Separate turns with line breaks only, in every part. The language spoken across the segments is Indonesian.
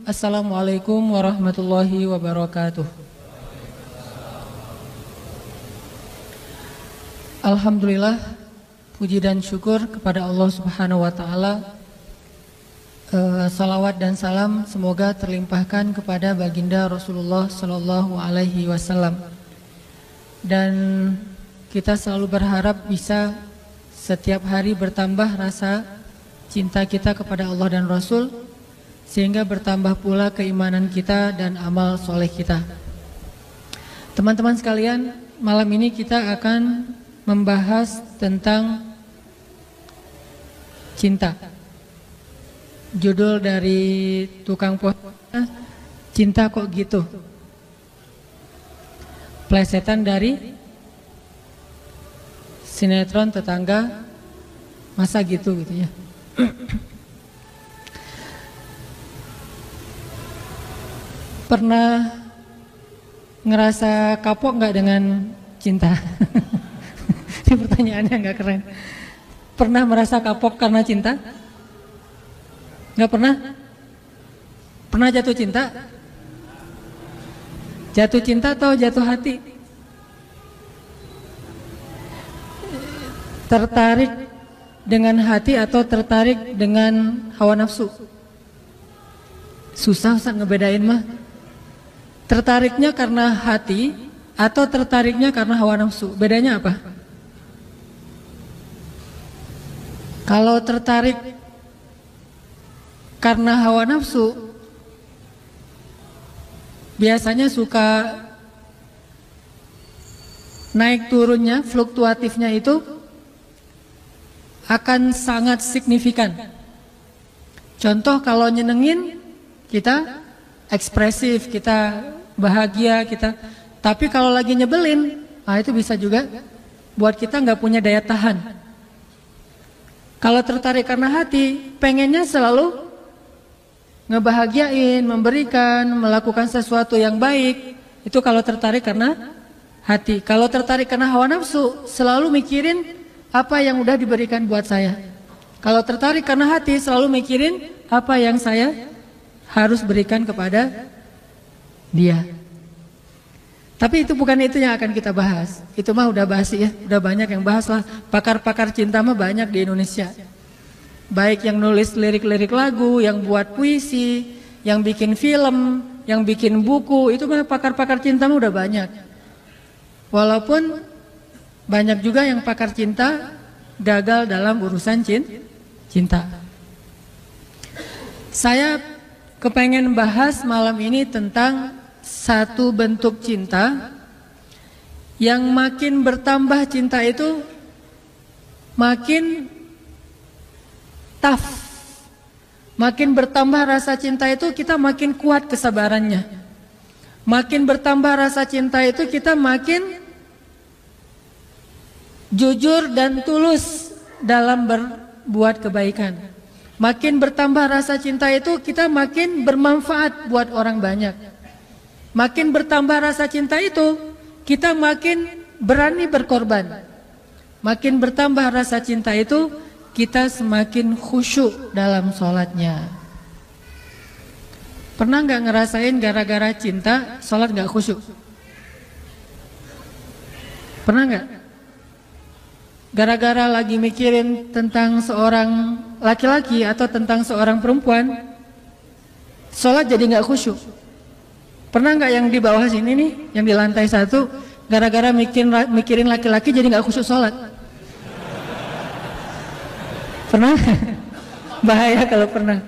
Assalamualaikum warahmatullahi wabarakatuh. Alhamdulillah, puji dan syukur kepada Allah Subhanahu wa Ta'ala. Salawat dan salam semoga terlimpahkan kepada baginda Rasulullah Sallallahu Alaihi Wasallam. Dan kita selalu berharap bisa setiap hari bertambah rasa cinta kita kepada Allah dan Rasul, sehingga bertambah pula keimanan kita dan amal soleh kita. Teman-teman sekalian, malam ini kita akan membahas tentang cinta. Judul dari tukang pohon, cinta kok gitu. Plesetan dari sinetron Tetangga Masa Gitu gitu ya. Pernah ngerasa kapok nggak dengan cinta? Ini pertanyaannya nggak keren. Pernah merasa kapok karena cinta? Nggak pernah? Pernah jatuh cinta? Jatuh cinta atau jatuh hati? Tertarik dengan hati atau tertarik dengan hawa nafsu? Susah ngebedain mah. Tertariknya karena hati atau tertariknya karena hawa nafsu? Bedanya apa? Kalau tertarik karena hawa nafsu, biasanya suka naik turunnya, fluktuatifnya itu akan sangat signifikan. Contoh, kalau nyenengin kita ekspresif, kita bahagia, kita. Tapi kalau lagi nyebelin, itu bisa juga buat kita nggak punya daya tahan. Kalau tertarik karena hati, pengennya selalu ngebahagiain, memberikan, melakukan sesuatu yang baik. Itu kalau tertarik karena hati. Kalau tertarik karena hawa nafsu, selalu mikirin apa yang udah diberikan buat saya. Kalau tertarik karena hati, selalu mikirin apa yang saya harus berikan kepada dia. Tapi itu bukan itu yang akan kita bahas. Itu mah udah basi ya, udah banyak yang bahas lah. Pakar-pakar cinta mah banyak di Indonesia. Baik yang nulis lirik-lirik lagu, yang buat puisi, yang bikin film, yang bikin buku, itu mah pakar-pakar cinta mah udah banyak. Walaupun banyak juga yang pakar cinta gagal dalam urusan cinta. Saya kepengen bahas malam ini tentang satu bentuk cinta yang makin bertambah cinta itu makin tough. Makin bertambah rasa cinta itu kita makin kuat kesabarannya. Makin bertambah rasa cinta itu kita makin jujur dan tulus dalam berbuat kebaikan. Makin bertambah rasa cinta itu kita makin bermanfaat buat orang banyak. Makin bertambah rasa cinta itu kita makin berani berkorban. Makin bertambah rasa cinta itu kita semakin khusyuk dalam sholatnya. Pernah nggak ngerasain gara-gara cinta sholat nggak khusyuk? Pernah nggak? Gara-gara lagi mikirin tentang seorang laki-laki atau tentang seorang perempuan, sholat jadi nggak khusyuk. Pernah nggak yang di bawah sini nih, yang di lantai 1, gara-gara mikirin laki-laki jadi nggak khusyuk sholat? Pernah? Bahaya kalau pernah.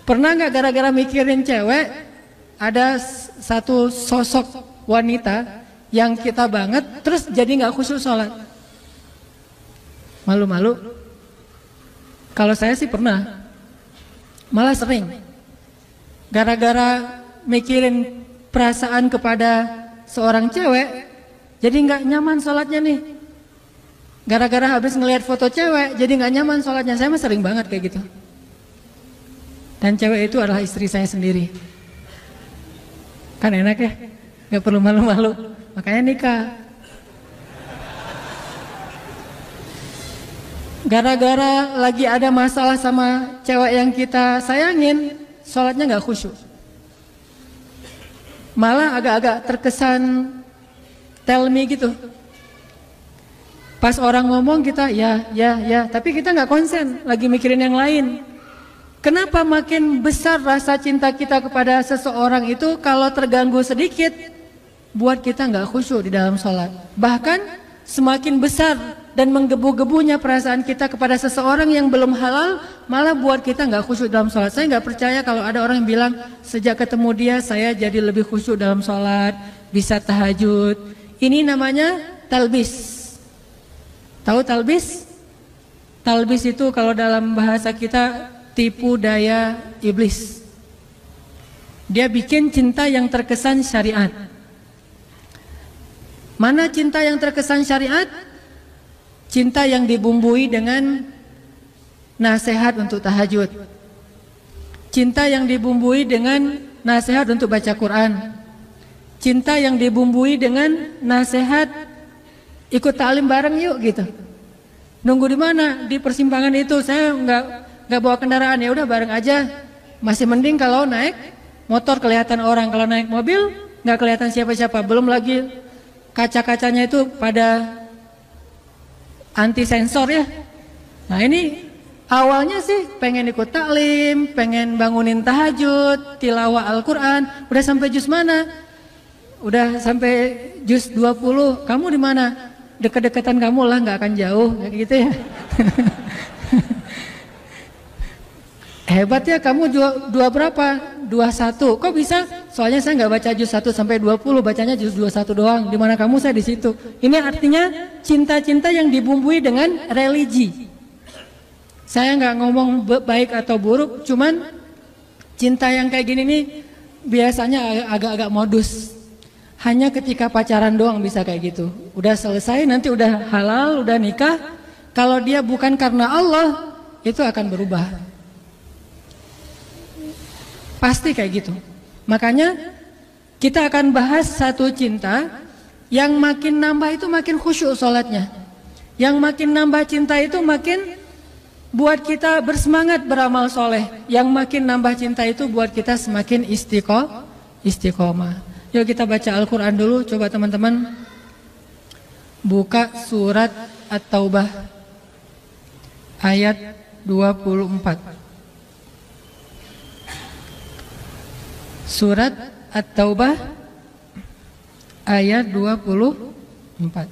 Pernah nggak gara-gara mikirin cewek, ada satu sosok wanita yang kita banget, terus jadi nggak khusyuk sholat? Malu-malu? Kalau saya sih pernah, malah sering. Gara-gara mikirin perasaan kepada seorang cewek, jadi nggak nyaman sholatnya nih. Gara-gara habis ngelihat foto cewek, jadi nggak nyaman sholatnya. Saya mah sering banget kayak gitu. Dan cewek itu adalah istri saya sendiri. Kan enak ya, nggak perlu malu-malu. Makanya nikah. Gara-gara lagi ada masalah sama cewek yang kita sayangin, sholatnya nggak khusyuk. Malah agak-agak terkesan tell me gitu. Pas orang ngomong kita ya, tapi kita nggak konsen, lagi mikirin yang lain. Kenapa makin besar rasa cinta kita kepada seseorang itu kalau terganggu sedikit, buat kita nggak khusyuk di dalam sholat. Bahkan semakin besar dan menggebu-gebunya perasaan kita kepada seseorang yang belum halal, malah buat kita nggak khusyuk dalam sholat. Saya nggak percaya kalau ada orang yang bilang sejak ketemu dia saya jadi lebih khusyuk dalam sholat, bisa tahajud. Ini namanya talbis. Tahu talbis? Talbis itu kalau dalam bahasa kita tipu daya iblis. Dia bikin cinta yang terkesan syariat. Mana cinta yang terkesan syariat? Cinta yang dibumbui dengan nasihat untuk tahajud. Cinta yang dibumbui dengan nasihat untuk baca Quran. Cinta yang dibumbui dengan nasihat ikut taklim bareng yuk gitu. Nunggu di mana? Di persimpangan itu. Saya nggak bawa kendaraan, ya udah bareng aja. Masih mending kalau naik motor kelihatan orang, kalau naik mobil nggak kelihatan siapa-siapa. Belum lagi kaca-kacanya itu pada anti sensor ya. Nah ini awalnya sih pengen ikut taklim, pengen bangunin tahajud, tilawah Al-Quran. Udah sampai juz mana? Udah sampai juz 20. Kamu di mana? Dekat-dekatan kamu lah, nggak akan jauh, kayak gitu ya. Hebat ya, kamu dua berapa? 21. Kok bisa? Soalnya saya nggak baca juz 1 sampai 20, bacanya juz 21 doang. Di mana kamu, saya di situ. Ini artinya cinta-cinta yang dibumbui dengan religi. Saya nggak ngomong baik atau buruk, cuman cinta yang kayak gini nih biasanya agak-agak modus. Hanya ketika pacaran doang bisa kayak gitu. Udah selesai, nanti udah halal, udah nikah. Kalau dia bukan karena Allah, itu akan berubah. Pasti kayak gitu. Makanya kita akan bahas satu cinta yang makin nambah itu makin khusyuk sholatnya. Yang makin nambah cinta itu makin buat kita bersemangat beramal soleh. Yang makin nambah cinta itu buat kita semakin istiqomah. Yuk kita baca Al-Quran dulu. Coba teman-teman buka surat At-Taubah ayat 24. Surat At-Taubah ayat 24.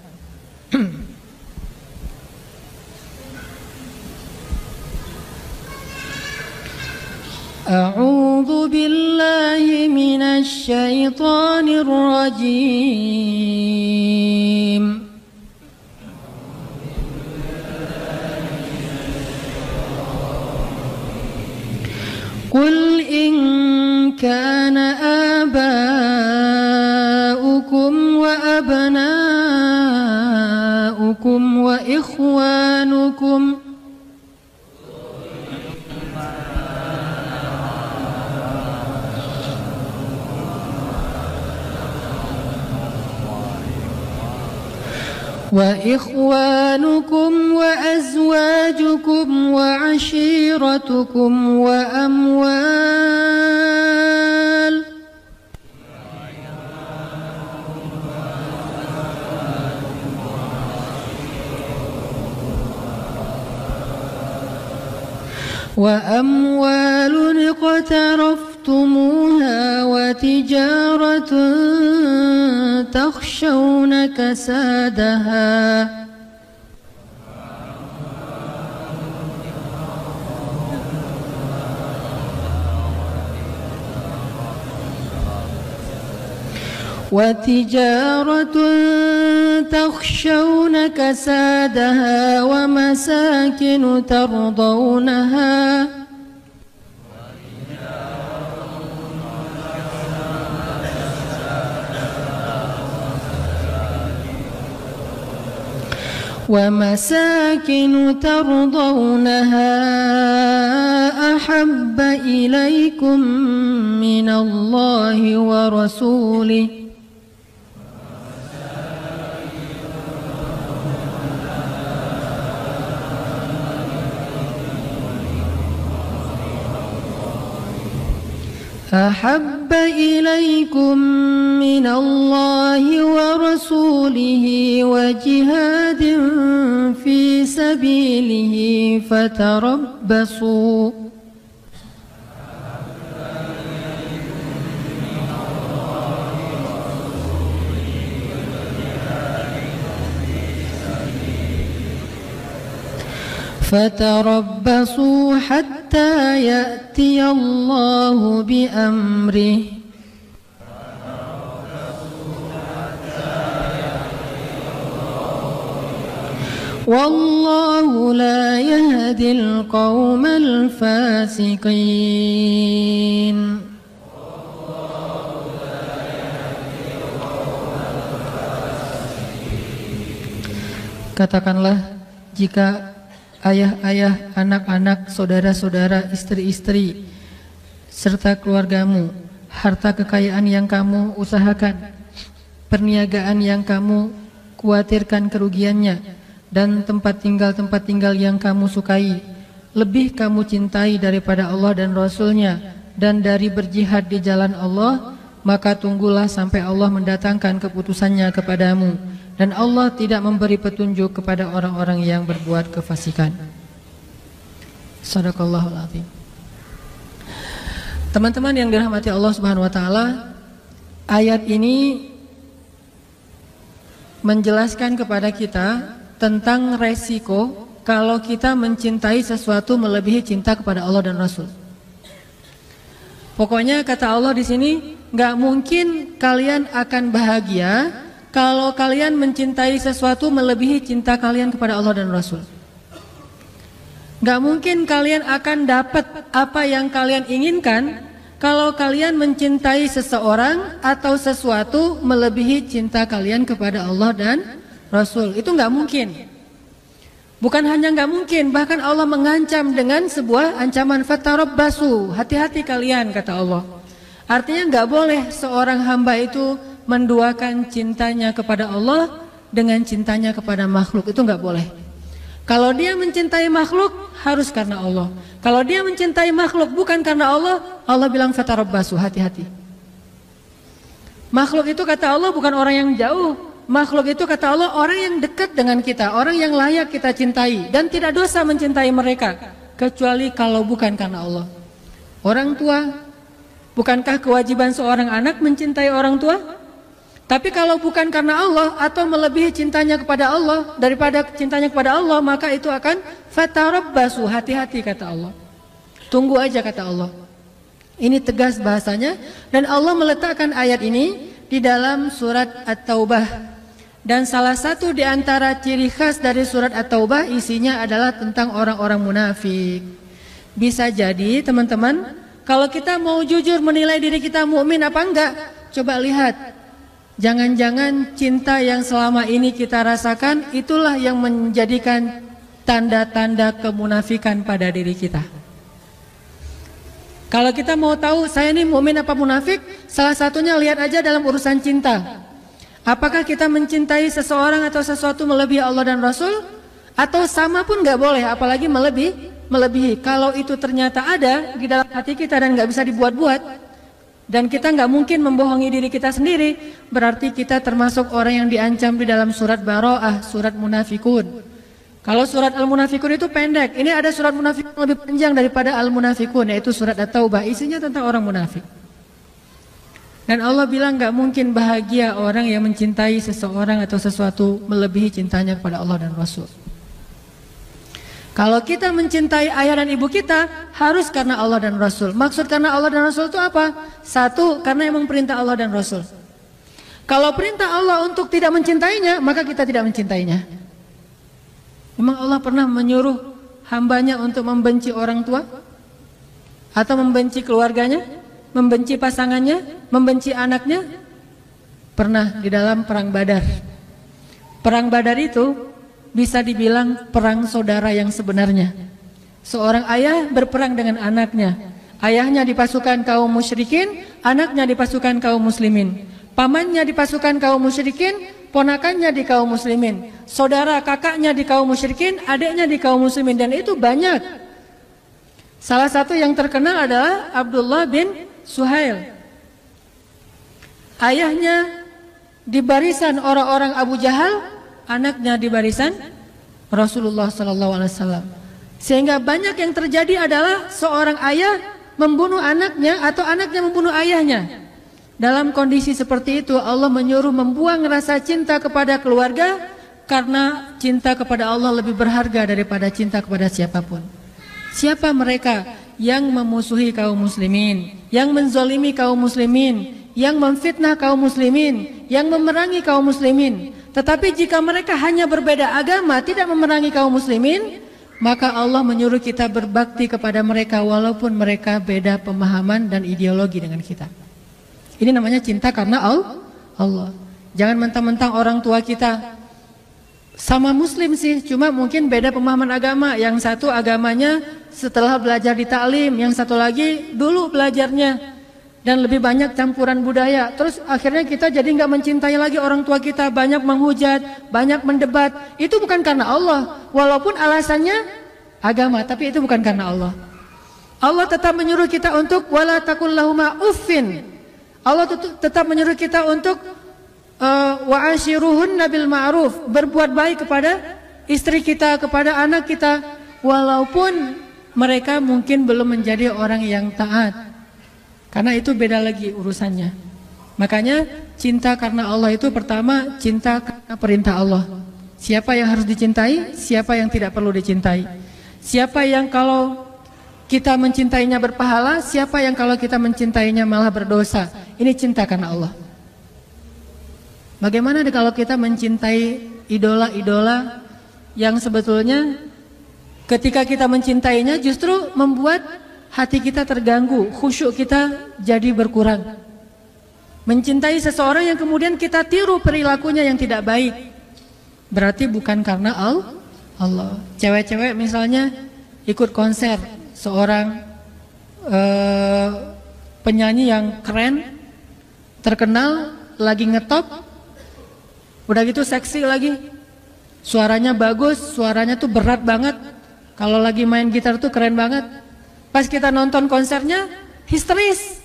A'udzu billahi minasy syaithanir rajim. Qul in kana aba'ukum wa abna'ukum wa ikhwanukum وإخوانكم وأزواجكم وعشيرتكم وأموال اقترفتموها وتجارة تخشون كسادها ومساكن ترضونها أحب إليكم من الله ورسوله أحب إليكم من الله ورسوله وجهاد في سبيله فتربصوا حتى يأتي الله بأمره والله لا يهدي القوم الفاسقين. Katakanlah, jika ayah-ayah, anak-anak, saudara-saudara, istri-istri, serta keluargamu, harta kekayaan yang kamu usahakan, perniagaan yang kamu khawatirkan kerugiannya, dan tempat tinggal yang kamu sukai, lebih kamu cintai daripada Allah dan Rasul-Nya, dan dari berjihad di jalan Allah, maka tunggulah sampai Allah mendatangkan keputusannya kepadamu. Dan Allah tidak memberi petunjuk kepada orang-orang yang berbuat kefasikan. Shadaqallahul azim. Teman-teman yang dirahmati Allah Subhanahu wa taala, ayat ini menjelaskan kepada kita tentang resiko kalau kita mencintai sesuatu melebihi cinta kepada Allah dan Rasul. Pokoknya kata Allah di sini, nggak mungkin kalian akan bahagia kalau kalian mencintai sesuatu melebihi cinta kalian kepada Allah dan Rasul. Gak mungkin kalian akan dapat apa yang kalian inginkan kalau kalian mencintai seseorang atau sesuatu melebihi cinta kalian kepada Allah dan Rasul. Itu gak mungkin. Bukan hanya gak mungkin, bahkan Allah mengancam dengan sebuah ancaman, fatarabbasu, hati-hati kalian, kata Allah. Artinya gak boleh seorang hamba itu menduakan cintanya kepada Allah dengan cintanya kepada makhluk. Itu nggak boleh. Kalau dia mencintai makhluk, harus karena Allah. Kalau dia mencintai makhluk bukan karena Allah, Allah bilang fatarabbasu, hati-hati. Makhluk itu kata Allah bukan orang yang jauh. Makhluk itu kata Allah orang yang dekat dengan kita, orang yang layak kita cintai, dan tidak dosa mencintai mereka kecuali kalau bukan karena Allah. Orang tua, bukankah kewajiban seorang anak mencintai orang tua? Tapi kalau bukan karena Allah atau melebihi cintanya kepada Allah daripada cintanya kepada Allah, maka itu akan fatarabbasu, hati-hati kata Allah. Tunggu aja kata Allah. Ini tegas bahasanya, dan Allah meletakkan ayat ini di dalam surat At-Taubah. Dan salah satu di antara ciri khas dari surat At-Taubah isinya adalah tentang orang-orang munafik. Bisa jadi teman-teman, kalau kita mau jujur menilai diri kita mukmin apa enggak, coba lihat. Jangan-jangan cinta yang selama ini kita rasakan itulah yang menjadikan tanda-tanda kemunafikan pada diri kita. Kalau kita mau tahu saya ini mukmin apa munafik, salah satunya lihat aja dalam urusan cinta. Apakah kita mencintai seseorang atau sesuatu melebihi Allah dan Rasul? Atau sama pun nggak boleh, apalagi melebihi. Kalau itu ternyata ada di dalam hati kita dan nggak bisa dibuat-buat, dan kita nggak mungkin membohongi diri kita sendiri, berarti kita termasuk orang yang diancam di dalam surat Baro'ah, surat Munafikun. Kalau surat Al-Munafikun itu pendek, ini ada surat Munafikun lebih panjang daripada Al-Munafikun, yaitu surat At-Taubah, isinya tentang orang munafik. Dan Allah bilang nggak mungkin bahagia orang yang mencintai seseorang atau sesuatu melebihi cintanya kepada Allah dan Rasul. Kalau kita mencintai ayah dan ibu kita, harus karena Allah dan Rasul. Maksud karena Allah dan Rasul itu apa? Satu, karena emang perintah Allah dan Rasul. Kalau perintah Allah untuk tidak mencintainya, maka kita tidak mencintainya. Memang Allah pernah menyuruh hambanya untuk membenci orang tua? Atau membenci keluarganya? Membenci pasangannya? Membenci anaknya? Pernah di dalam perang Badar. Perang Badar itu bisa dibilang perang saudara yang sebenarnya. Seorang ayah berperang dengan anaknya. Ayahnya di pasukan kaum musyrikin, anaknya di pasukan kaum muslimin. Pamannya di pasukan kaum musyrikin, ponakannya di kaum muslimin. Saudara kakaknya di kaum musyrikin, adiknya di kaum muslimin, dan itu banyak. Salah satu yang terkenal adalah Abdullah bin Suhail. Ayahnya di barisan orang-orang Abu Jahal, anaknya di barisan Rasulullah SAW. Sehingga banyak yang terjadi adalah seorang ayah membunuh anaknya atau anaknya membunuh ayahnya. Dalam kondisi seperti itu Allah menyuruh membuang rasa cinta kepada keluarga, karena cinta kepada Allah lebih berharga daripada cinta kepada siapapun. Siapa mereka yang memusuhi kaum muslimin, yang menzolimi kaum muslimin, yang memfitnah kaum muslimin, yang memerangi kaum muslimin? Tetapi jika mereka hanya berbeda agama, tidak memerangi kaum muslimin, maka Allah menyuruh kita berbakti kepada mereka walaupun mereka beda pemahaman dan ideologi dengan kita. Ini namanya cinta karena Allah. Jangan mentang-mentang orang tua kita sama muslim sih, cuma mungkin beda pemahaman agama. Yang satu agamanya setelah belajar di taklim, yang satu lagi dulu belajarnya dan lebih banyak campuran budaya. Terus akhirnya kita jadi nggak mencintai lagi orang tua kita, banyak menghujat, banyak mendebat. Itu bukan karena Allah, walaupun alasannya agama, tapi itu bukan karena Allah. Allah tetap menyuruh kita untuk wala taqul lahuma uffin. Allah tetap menyuruh kita untuk wa ashiruhunna bil ma'ruf, berbuat baik kepada istri kita, kepada anak kita, walaupun mereka mungkin belum menjadi orang yang taat. Karena itu beda lagi urusannya. Makanya cinta karena Allah itu pertama cinta karena perintah Allah. Siapa yang harus dicintai, siapa yang tidak perlu dicintai. Siapa yang kalau kita mencintainya berpahala, siapa yang kalau kita mencintainya malah berdosa. Ini cinta karena Allah. Bagaimana kalau kita mencintai idola-idola yang sebetulnya ketika kita mencintainya justru membuat hati kita terganggu, khusyuk kita jadi berkurang. Mencintai seseorang yang kemudian kita tiru perilakunya yang tidak baik, berarti bukan karena Allah. Cewek-cewek misalnya ikut konser seorang penyanyi yang keren, terkenal, lagi ngetop, udah gitu seksi lagi, suaranya bagus, suaranya tuh berat banget, kalau lagi main gitar tuh keren banget. Pas kita nonton konsernya histeris.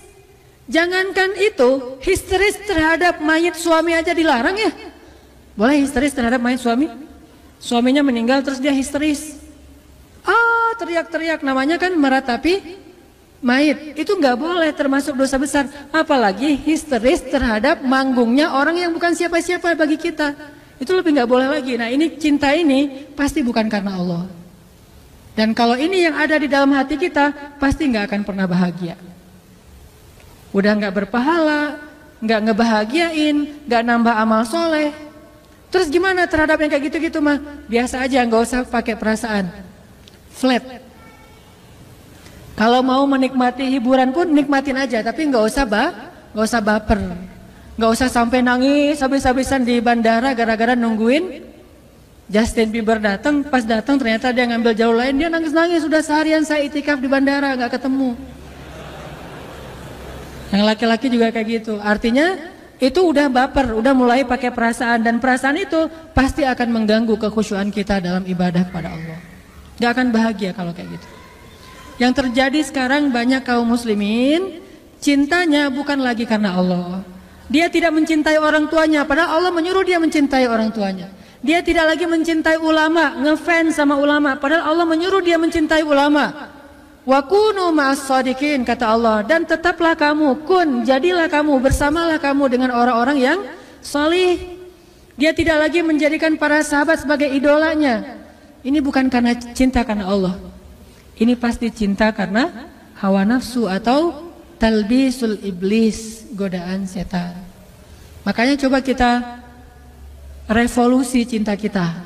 Jangankan itu, histeris terhadap mayit suami aja dilarang ya. Boleh histeris terhadap mayit suami? Suaminya meninggal terus dia histeris, teriak-teriak, namanya kan meratapi mayit. Itu nggak boleh, termasuk dosa besar. Apalagi histeris terhadap manggungnya orang yang bukan siapa-siapa bagi kita. Itu lebih nggak boleh lagi. Nah ini cinta ini pasti bukan karena Allah. Dan kalau ini yang ada di dalam hati kita, pasti nggak akan pernah bahagia. Udah nggak berpahala, nggak ngebahagiain, nggak nambah amal soleh. Terus gimana terhadap yang kayak gitu-gitu mah? Biasa aja, nggak usah pakai perasaan. Flat. Kalau mau menikmati hiburan pun nikmatin aja, tapi nggak usah baper, nggak usah sampai nangis habis-habisan di bandara gara-gara nungguin Justin Bieber datang. Pas datang ternyata dia ngambil jalur lain, dia nangis-nangis. Sudah seharian saya itikaf di bandara nggak ketemu. Yang laki-laki juga kayak gitu. Artinya itu udah baper, udah mulai pakai perasaan, dan perasaan itu pasti akan mengganggu kekhusyuan kita dalam ibadah kepada Allah. Nggak akan bahagia kalau kayak gitu. Yang terjadi sekarang banyak kaum muslimin cintanya bukan lagi karena Allah. Dia tidak mencintai orang tuanya, padahal Allah menyuruh dia mencintai orang tuanya. Dia tidak lagi mencintai ulama, ngefans sama ulama, padahal Allah menyuruh dia mencintai ulama. Wa kunu ma'as shadiqin, kata Allah, dan tetaplah kamu, jadilah kamu, bersamalah kamu dengan orang-orang yang salih. Dia tidak lagi menjadikan para sahabat sebagai idolanya. Ini bukan karena cinta karena Allah. Ini pasti cinta karena hawa nafsu atau talbisul iblis, godaan setan. Makanya coba kita revolusi cinta kita.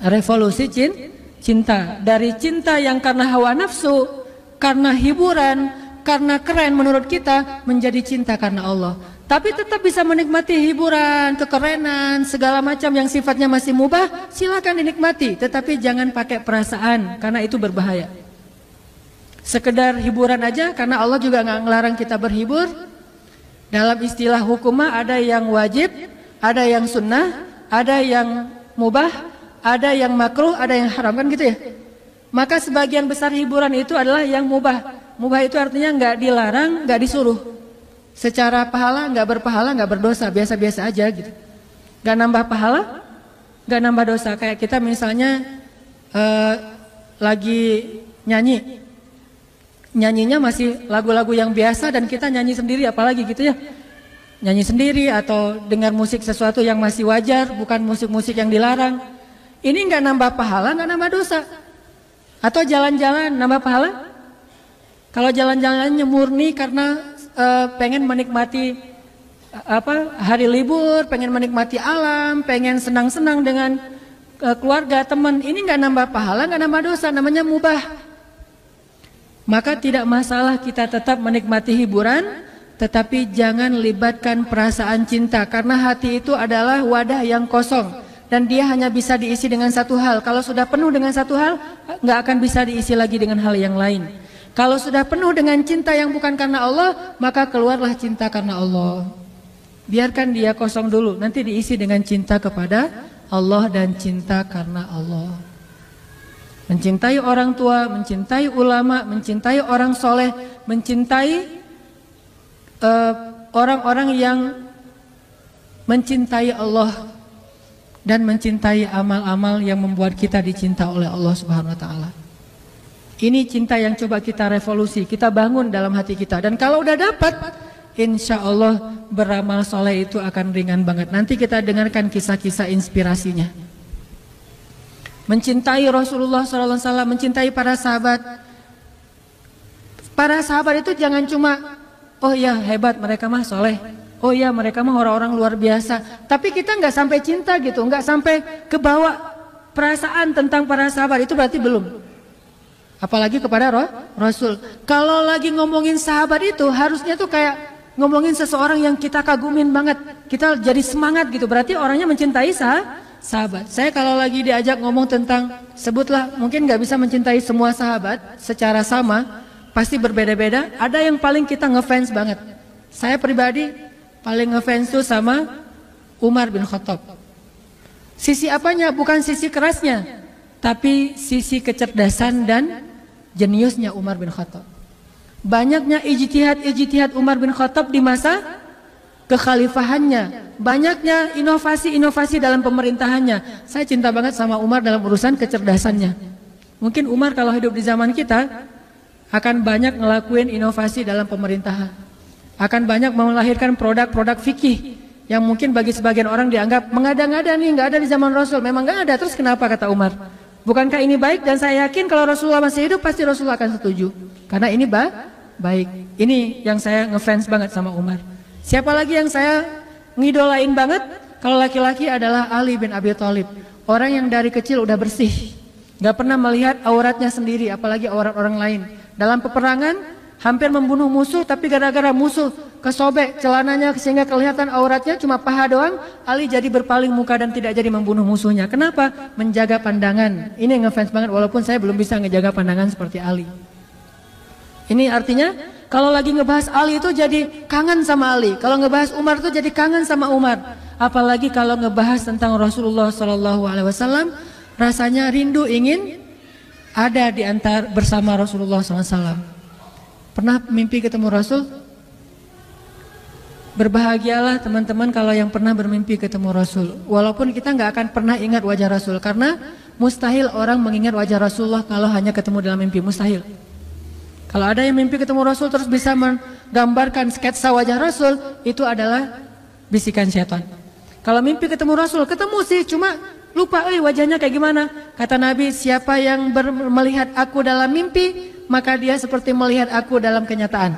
Revolusi cinta. Dari cinta yang karena hawa nafsu, karena hiburan, karena keren menurut kita, menjadi cinta karena Allah. Tapi tetap bisa menikmati hiburan, kekerenan, segala macam yang sifatnya masih mubah, silakan dinikmati. Tetapi jangan pakai perasaan, karena itu berbahaya. Sekedar hiburan aja, karena Allah juga nggak ngelarang kita berhibur. Dalam istilah hukumah ada yang wajib, ada yang sunnah, ada yang mubah, ada yang makruh, ada yang haram, kan gitu ya. Maka sebagian besar hiburan itu adalah yang mubah. Mubah itu artinya nggak dilarang, nggak disuruh. Secara pahala nggak berpahala, nggak berdosa, biasa-biasa aja gitu. Nggak nambah pahala, nggak nambah dosa. Kayak kita misalnya lagi nyanyi, nyanyinya masih lagu-lagu yang biasa dan kita nyanyi sendiri, apalagi gitu ya. Nyanyi sendiri atau dengar musik sesuatu yang masih wajar, bukan musik-musik yang dilarang. Ini nggak nambah pahala, nggak nambah dosa. Atau jalan-jalan nambah pahala? Kalau jalan-jalannya murni karena pengen menikmati hari libur, pengen menikmati alam, pengen senang-senang dengan keluarga, teman, ini nggak nambah pahala, nggak nambah dosa, namanya mubah. Maka tidak masalah kita tetap menikmati hiburan, tetapi jangan libatkan perasaan cinta, karena hati itu adalah wadah yang kosong. Dan dia hanya bisa diisi dengan satu hal. Kalau sudah penuh dengan satu hal, nggak akan bisa diisi lagi dengan hal yang lain. Kalau sudah penuh dengan cinta yang bukan karena Allah, maka keluarlah cinta karena Allah. Biarkan dia kosong dulu, nanti diisi dengan cinta kepada Allah dan cinta karena Allah. Mencintai orang tua, mencintai ulama, mencintai orang soleh, mencintai orang-orang yang mencintai Allah dan mencintai amal-amal yang membuat kita dicinta oleh Allah Subhanahu wa taala. Ini cinta yang coba kita revolusi, kita bangun dalam hati kita. Dan kalau udah dapat, insya Allah beramal soleh itu akan ringan banget. Nanti kita dengarkan kisah-kisah inspirasinya. Mencintai Rasulullah SAW, mencintai para sahabat. Para sahabat itu jangan cuma, oh ya hebat mereka mah soleh. Oh iya mereka mah orang-orang luar biasa. Tapi kita nggak sampai cinta gitu, nggak sampai kebawa perasaan tentang para sahabat, itu berarti belum. Apalagi kepada Rasul. Kalau lagi ngomongin sahabat itu harusnya tuh kayak ngomongin seseorang yang kita kagumin banget. Kita jadi semangat gitu, berarti orangnya mencintai sahabat. Saya kalau lagi diajak ngomong tentang, sebutlah, mungkin nggak bisa mencintai semua sahabat secara sama, pasti berbeda-beda. Ada yang paling kita ngefans banget. Saya pribadi paling ngefans tuh sama Umar bin Khattab. Sisi apanya? Bukan sisi kerasnya, tapi sisi kecerdasan dan jeniusnya Umar bin Khattab. Banyaknya ijtihad Umar bin Khattab di masa kekhalifahannya. Banyaknya inovasi-inovasi dalam pemerintahannya. Saya cinta banget sama Umar dalam urusan kecerdasannya. Mungkin Umar kalau hidup di zaman kita akan banyak ngelakuin inovasi dalam pemerintahan. Akan banyak melahirkan produk-produk fikih yang mungkin bagi sebagian orang dianggap mengada-ngada nih, nggak ada di zaman Rasul. Memang nggak ada, terus kenapa kata Umar? Bukankah ini baik? Dan saya yakin kalau Rasulullah masih hidup pasti Rasulullah akan setuju. Karena ini baik. Ini yang saya ngefans banget sama Umar. Siapa lagi yang saya ngidolain banget? Kalau laki-laki adalah Ali bin Abi Thalib. Orang yang dari kecil udah bersih, nggak pernah melihat auratnya sendiri, apalagi aurat orang lain. Dalam peperangan hampir membunuh musuh, tapi gara-gara musuh kesobek celananya sehingga kelihatan auratnya cuma paha doang, Ali jadi berpaling muka dan tidak jadi membunuh musuhnya. Kenapa? Menjaga pandangan. Ini ngefans banget, walaupun saya belum bisa ngejaga pandangan seperti Ali. Ini artinya kalau lagi ngebahas Ali itu jadi kangen sama Ali, kalau ngebahas Umar itu jadi kangen sama Umar. Apalagi kalau ngebahas tentang Rasulullah SAW, rasanya rindu ingin ada di antara bersama Rasulullah SAW. Pernah mimpi ketemu Rasul? Berbahagialah teman-teman kalau yang pernah bermimpi ketemu Rasul. Walaupun kita nggak akan pernah ingat wajah Rasul, karena mustahil orang mengingat wajah Rasulullah kalau hanya ketemu dalam mimpi, mustahil. Kalau ada yang mimpi ketemu Rasul terus bisa menggambarkan sketsa wajah Rasul, itu adalah bisikan setan. Kalau mimpi ketemu Rasul, ketemu sih, cuma lupa wajahnya kayak gimana. Kata Nabi, siapa yang melihat aku dalam mimpi, maka dia seperti melihat aku dalam kenyataan.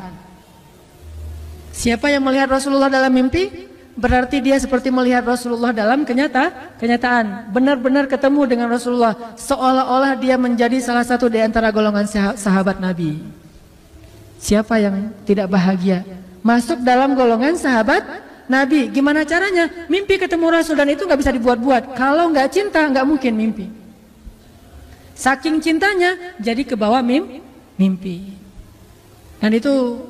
Siapa yang melihat Rasulullah dalam mimpi, berarti dia seperti melihat Rasulullah dalam kenyataan. Benar-benar ketemu dengan Rasulullah, seolah-olah dia menjadi salah satu di antara golongan sahabat Nabi. Siapa yang tidak bahagia masuk dalam golongan sahabat Nabi? Gimana caranya? Mimpi ketemu Rasul, dan itu nggak bisa dibuat-buat. Kalau nggak cinta, nggak mungkin mimpi. Saking cintanya, jadi kebawa mimpi. Dan itu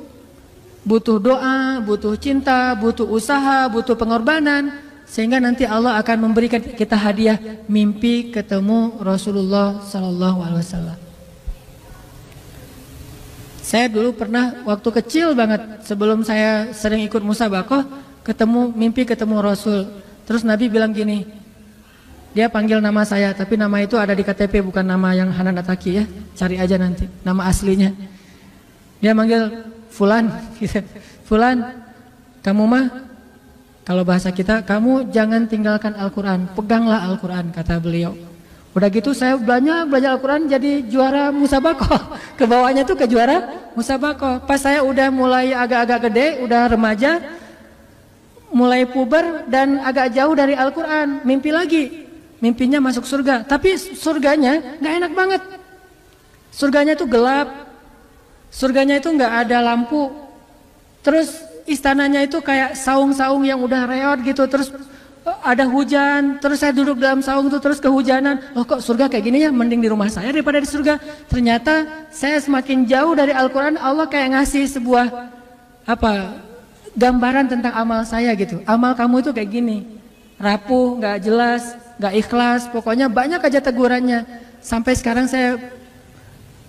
butuh doa, butuh cinta, butuh usaha, butuh pengorbanan, sehingga nanti Allah akan memberikan kita hadiah mimpi ketemu Rasulullah SAW. Saya dulu pernah waktu kecil banget sebelum saya sering ikut musabaqah mimpi ketemu Rasul. Terus Nabi bilang gini, dia panggil nama saya, tapi nama itu ada di KTP bukan nama yang Hanan Ataki ya. Cari aja nanti nama aslinya. Dia manggil Fulan, gitu. Fulan, kamu mah kalau bahasa kita, kamu jangan tinggalkan Al-Quran, peganglah Al-Quran, kata beliau. Udah gitu saya belajar Al-Quran jadi juara musabaqah. Kebawahnya tuh ke juara musabaqah. Pas saya udah mulai agak-agak gede, udah remaja, mulai puber dan agak jauh dari Al-Quran, mimpi lagi. Mimpinya masuk surga, tapi surganya gak enak banget. Surganya tuh gelap, surganya itu gak ada lampu. Terus istananya itu kayak saung-saung yang udah reot gitu. Terus ada hujan, terus saya duduk dalam saung tuh terus kehujanan. Loh kok surga kayak gini ya, mending di rumah saya daripada di surga. Ternyata saya semakin jauh dari Al-Quran, Allah kayak ngasih sebuah gambaran tentang amal saya gitu. Amal kamu itu kayak gini, rapuh, gak jelas, gak ikhlas, pokoknya banyak aja tegurannya. Sampai sekarang saya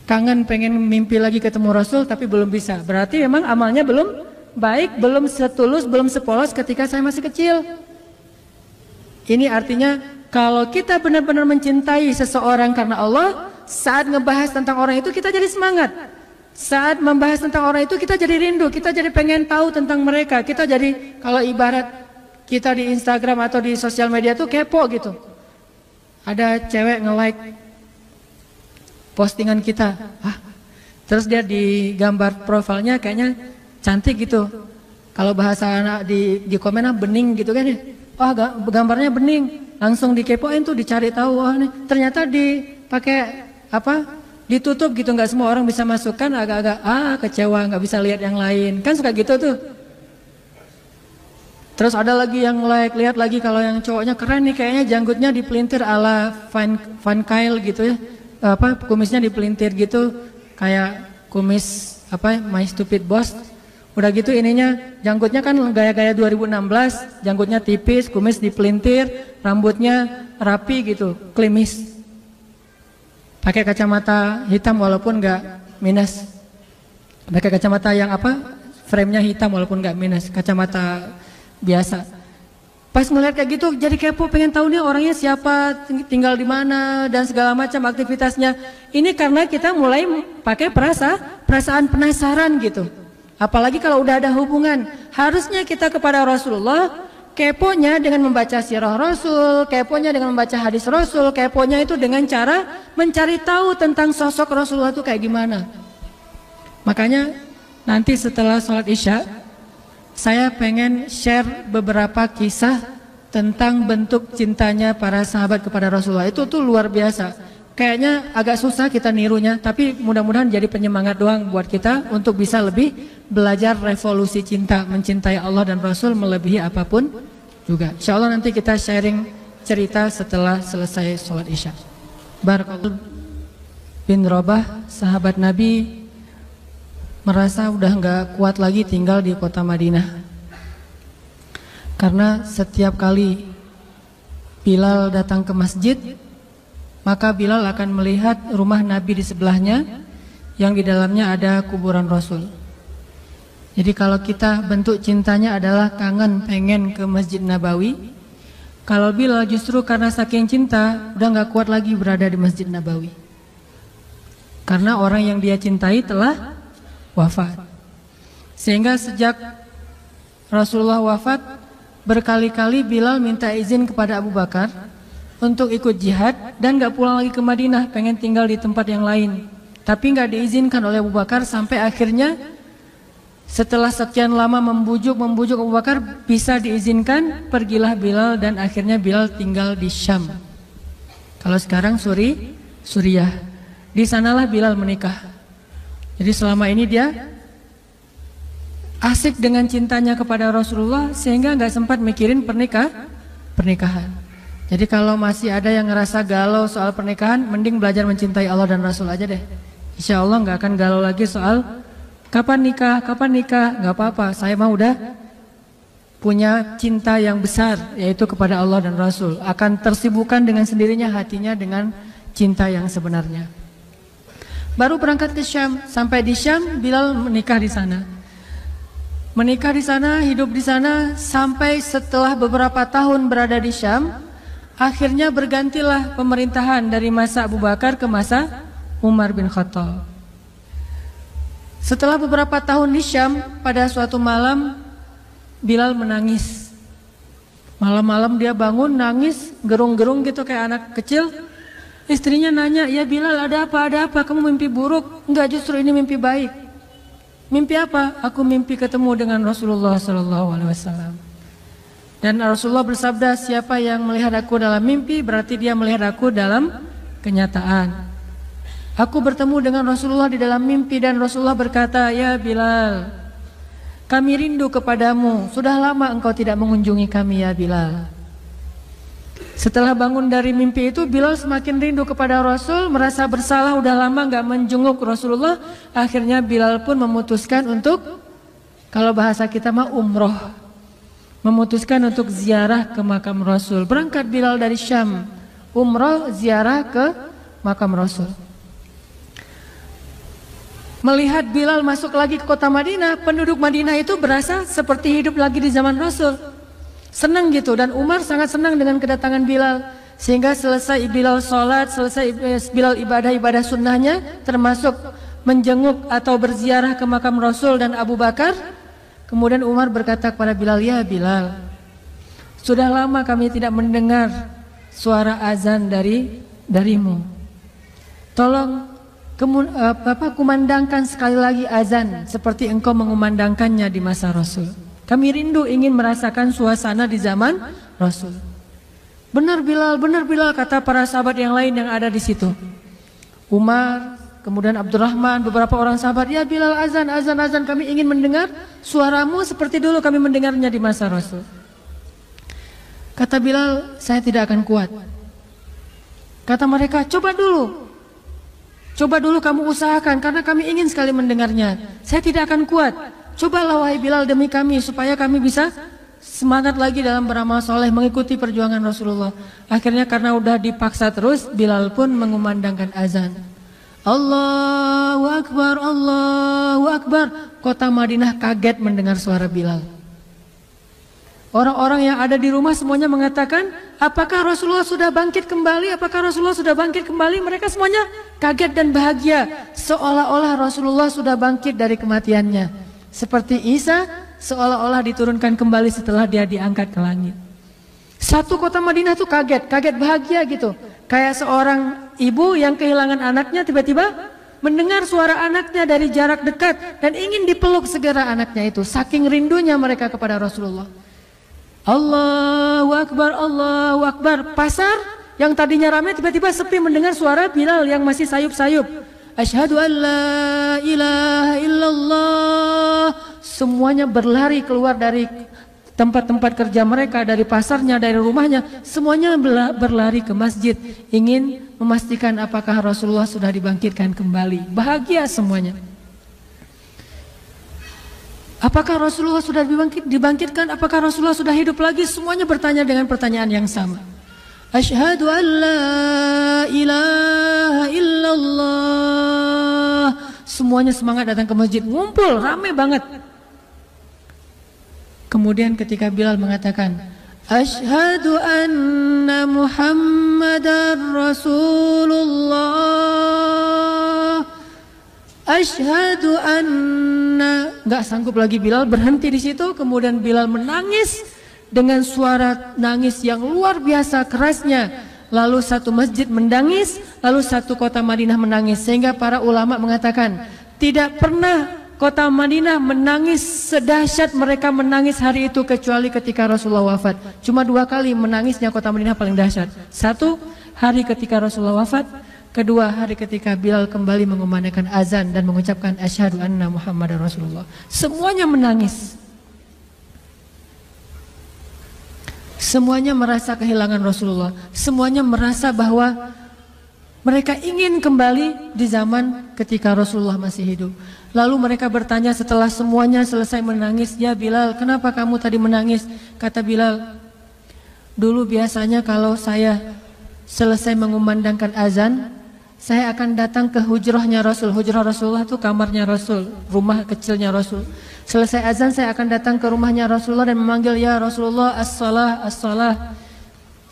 kangen pengen mimpi lagi ketemu Rasul tapi belum bisa. Berarti memang amalnya belum baik, belum setulus, belum sepolos ketika saya masih kecil. Ini artinya kalau kita benar-benar mencintai seseorang karena Allah, saat ngebahas tentang orang itu kita jadi semangat. Saat membahas tentang orang itu kita jadi rindu, kita jadi pengen tahu tentang mereka. Kita jadi, kalau ibarat kita di Instagram atau di sosial media tuh kepo gitu. Ada cewek nge-like postingan kita, terus dia di gambar profilnya kayaknya cantik gitu. Kalau bahasa anak di komen bening gitu kan ya. Gambarnya bening, langsung dikepoin tuh, dicari tahu. Nih ternyata dipakai ditutup gitu, nggak semua orang bisa masukkan. Agak-agak kecewa, nggak bisa lihat yang lain, kan suka gitu tuh. Terus ada lagi yang lihat lagi kalau yang cowoknya keren nih, kayaknya janggutnya dipelintir ala Van Kyle gitu ya, kumisnya dipelintir gitu kayak kumis My Stupid Boss. Udah gitu ininya janggutnya kan gaya-gaya 2016, janggutnya tipis, kumis dipelintir, rambutnya rapi gitu, klimis. Pakai kacamata hitam walaupun nggak minus. Pakai kacamata yang frame-nya hitam walaupun nggak minus, kacamata biasa. Pas ngeliat kayak gitu jadi kepo, pengen tahu nih orangnya siapa, tinggal di mana dan segala macam aktivitasnya. Ini karena kita mulai pakai perasaan penasaran gitu. Apalagi kalau udah ada hubungan, harusnya kita kepada Rasulullah keponya dengan membaca sirah Rasul, keponya dengan membaca hadis Rasul, keponya itu dengan cara mencari tahu tentang sosok Rasulullah itu kayak gimana. Makanya nanti setelah sholat Isya, saya pengen share beberapa kisah tentang bentuk cintanya para sahabat kepada Rasulullah. Itu tuh luar biasa. Kayaknya agak susah kita nirunya, tapi mudah-mudahan jadi penyemangat doang buat kita untuk bisa lebih belajar revolusi cinta, mencintai Allah dan Rasul melebihi apapun juga. Insya Allah nanti kita sharing cerita setelah selesai sholat Isya. Barakallahu bin Rabah, sahabat Nabi, merasa udah nggak kuat lagi tinggal di kota Madinah. Karena setiap kali Bilal datang ke masjid, maka Bilal akan melihat rumah Nabi di sebelahnya yang di dalamnya ada kuburan Rasul. Jadi kalau kita bentuk cintanya adalah kangen pengen ke Masjid Nabawi, kalau Bilal justru karena saking cinta udah nggak kuat lagi berada di Masjid Nabawi. Karena orang yang dia cintai telah wafat. Sehingga sejak Rasulullah wafat, berkali-kali Bilal minta izin kepada Abu Bakar untuk ikut jihad dan gak pulang lagi ke Madinah, pengen tinggal di tempat yang lain. Tapi gak diizinkan oleh Abu Bakar, sampai akhirnya setelah sekian lama membujuk Abu Bakar bisa diizinkan, pergilah Bilal dan akhirnya Bilal tinggal di Syam. Kalau sekarang Suriah. Di sanalah Bilal menikah. Jadi selama ini dia asik dengan cintanya kepada Rasulullah sehingga gak sempat mikirin pernikahan. Jadi kalau masih ada yang ngerasa galau soal pernikahan, mending belajar mencintai Allah dan Rasul aja deh. Insya Allah nggak akan galau lagi soal kapan nikah, nggak apa-apa. Saya mah udah punya cinta yang besar, yaitu kepada Allah dan Rasul. Akan tersibukkan dengan sendirinya hatinya dengan cinta yang sebenarnya. baru berangkat ke Syam. Sampai di Syam, Bilal menikah di sana. Menikah di sana, hidup di sana, sampai setelah beberapa tahun berada di Syam, akhirnya bergantilah pemerintahan dari masa Abu Bakar ke masa Umar bin Khattab. Setelah beberapa tahun di Syam, pada suatu malam Bilal menangis. Malam-malam dia bangun nangis, gerung-gerung gitu kayak anak kecil. Istrinya nanya, "Ya Bilal, ada apa? Ada apa? Kamu mimpi buruk?" "Enggak, justru ini mimpi baik." "Mimpi apa?" "Aku mimpi ketemu dengan Rasulullah SAW." Dan Rasulullah bersabda, "Siapa yang melihat aku dalam mimpi, berarti dia melihat aku dalam kenyataan." Aku bertemu dengan Rasulullah di dalam mimpi dan Rasulullah berkata, "Ya Bilal, kami rindu kepadamu. Sudah lama engkau tidak mengunjungi kami ya Bilal." Setelah bangun dari mimpi itu, Bilal semakin rindu kepada Rasul, merasa bersalah udah lama gak menjenguk Rasulullah. Akhirnya Bilal pun memutuskan untuk, kalau bahasa kita mah umroh, memutuskan untuk ziarah ke makam Rasul. Berangkat Bilal dari Syam, umroh ziarah ke makam Rasul. Melihat Bilal masuk lagi ke kota Madinah, penduduk Madinah itu berasa seperti hidup lagi di zaman Rasul. Senang gitu, dan Umar sangat senang dengan kedatangan Bilal. Sehingga selesai Bilal sholat, selesai Bilal ibadah-ibadah sunnahnya, termasuk menjenguk atau berziarah ke makam Rasul dan Abu Bakar. Kemudian Umar berkata kepada Bilal, "Ya Bilal, sudah lama kami tidak mendengar suara azan darimu. Tolong kumandangkan sekali lagi azan seperti engkau mengumandangkannya di masa Rasul. Kami rindu ingin merasakan suasana di zaman Rasul." Benar Bilal, kata para sahabat yang lain yang ada di situ. Umar, kemudian Abdurrahman, beberapa orang sahabat, "Ya Bilal, azan, kami ingin mendengar suaramu seperti dulu kami mendengarnya di masa Rasul." Kata Bilal, "Saya tidak akan kuat." Kata mereka, Coba dulu kamu usahakan karena kami ingin sekali mendengarnya. Saya tidak akan kuat. Cobalah wahai Bilal demi kami supaya kami bisa semangat lagi dalam beramal soleh mengikuti perjuangan Rasulullah. Akhirnya karena udah dipaksa terus, Bilal pun mengumandangkan azan. Allahu Akbar, Allahu Akbar. Kota Madinah kaget mendengar suara Bilal. Orang-orang yang ada di rumah semuanya mengatakan, "Apakah Rasulullah sudah bangkit kembali? Apakah Rasulullah sudah bangkit kembali?" Mereka semuanya kaget dan bahagia, seolah-olah Rasulullah sudah bangkit dari kematiannya. Seperti Isa seolah-olah diturunkan kembali setelah dia diangkat ke langit. Satu kota Madinah tuh kaget bahagia gitu. Kayak seorang ibu yang kehilangan anaknya tiba-tiba mendengar suara anaknya dari jarak dekat dan ingin dipeluk segera anaknya itu. Saking rindunya mereka kepada Rasulullah. Allahu Akbar, Allahu Akbar. Pasar yang tadinya ramai tiba-tiba sepi mendengar suara Bilal yang masih sayup-sayup. Asyhadu an la ilaha illallah. Semuanya berlari keluar dari tempat-tempat kerja mereka, dari pasarnya, dari rumahnya. Semuanya berlari ke masjid, ingin memastikan apakah Rasulullah sudah dibangkitkan kembali. Bahagia semuanya. Apakah Rasulullah sudah dibangkitkan? Apakah Rasulullah sudah hidup lagi? Semuanya bertanya dengan pertanyaan yang sama. Asyhadu an la ilaha illallah. Semuanya semangat datang ke masjid, ngumpul, ramai banget. Kemudian ketika Bilal mengatakan, Asyhadu anna Muhammadar Rasulullah. Asyhadu anna. Gak sanggup lagi Bilal, berhenti di situ. Kemudian Bilal menangis dengan suara nangis yang luar biasa kerasnya. Lalu satu masjid menangis, lalu satu kota Madinah menangis. Sehingga para ulama mengatakan, tidak pernah kota Madinah menangis sedahsyat mereka menangis hari itu kecuali ketika Rasulullah wafat. Cuma 2 kali menangisnya kota Madinah paling dahsyat. 1 hari ketika Rasulullah wafat, kedua hari ketika Bilal kembali mengumandangkan azan dan mengucapkan asyhadu anna Muhammadar Rasulullah. Semuanya menangis. Semuanya merasa kehilangan Rasulullah. Semuanya merasa bahwa mereka ingin kembali di zaman ketika Rasulullah masih hidup. Lalu mereka bertanya setelah semuanya selesai menangis, "Ya Bilal, kenapa kamu tadi menangis?" Kata Bilal, "Dulu biasanya kalau saya selesai mengumandangkan azan, saya akan datang ke hujrahnya Rasul. Hujrah Rasulullah itu kamarnya Rasul, rumah kecilnya Rasul. Selesai azan saya akan datang ke rumahnya Rasulullah dan memanggil, ya Rasulullah, as-salah, as-salah.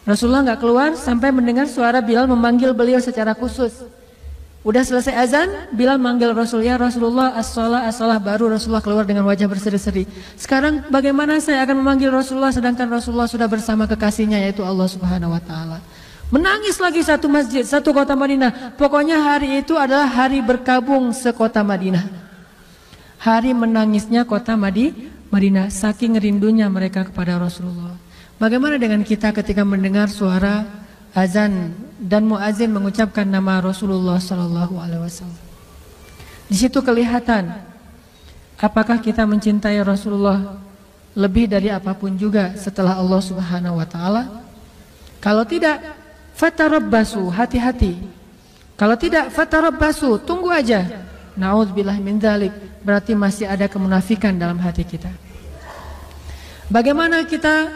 Rasulullah nggak keluar sampai mendengar suara Bilal memanggil beliau secara khusus. Udah selesai azan, Bilal manggil Rasul, ya Rasulullah, as-salah, as-salah. Baru Rasulullah keluar dengan wajah berseri-seri. Sekarang bagaimana saya akan memanggil Rasulullah sedangkan Rasulullah sudah bersama kekasihnya yaitu Allah Subhanahu wa taala. Menangis lagi satu masjid, satu kota Madinah. Pokoknya hari itu adalah hari berkabung sekota Madinah. Hari menangisnya kota Madinah, saking rindunya mereka kepada Rasulullah. Bagaimana dengan kita ketika mendengar suara azan dan muazin mengucapkan nama Rasulullah sallallahu alaihi wasallam? Di situ kelihatan apakah kita mencintai Rasulullah lebih dari apapun juga setelah Allah Subhanahu wa taala. Kalau tidak, fatarabbasu, hati-hati. Kalau tidak, fatarabbasu, tunggu aja. Na'udzubillah min dzalik, berarti masih ada kemunafikan dalam hati kita. Bagaimana kita,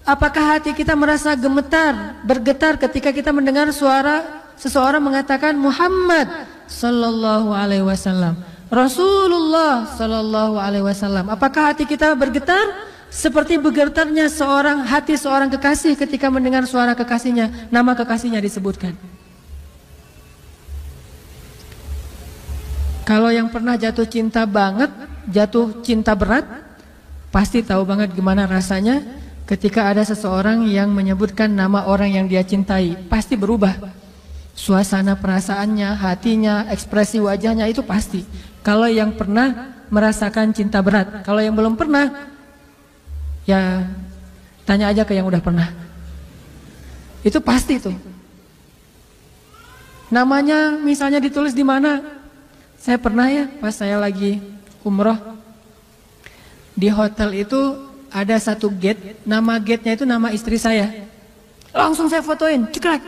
apakah hati kita merasa gemetar, bergetar ketika kita mendengar suara seseorang mengatakan Muhammad sallallahu alaihi wasallam, Rasulullah sallallahu alaihi wasallam? Apakah hati kita bergetar seperti bergetarnya hati seorang kekasih ketika mendengar suara kekasihnya, nama kekasihnya disebutkan? Kalau yang pernah jatuh cinta banget, jatuh cinta berat, pasti tahu banget gimana rasanya ketika ada seseorang yang menyebutkan nama orang yang dia cintai. Pasti berubah suasana perasaannya, hatinya, ekspresi wajahnya, itu pasti. Kalau yang pernah merasakan cinta berat. Kalau yang belum pernah, ya tanya aja ke yang udah pernah. Itu pasti tuh. Namanya misalnya ditulis di mana? Saya pernah ya, pas saya lagi umroh, di hotel itu ada satu gate, nama gate-nya itu nama istri saya. Langsung saya fotoin, cekrek.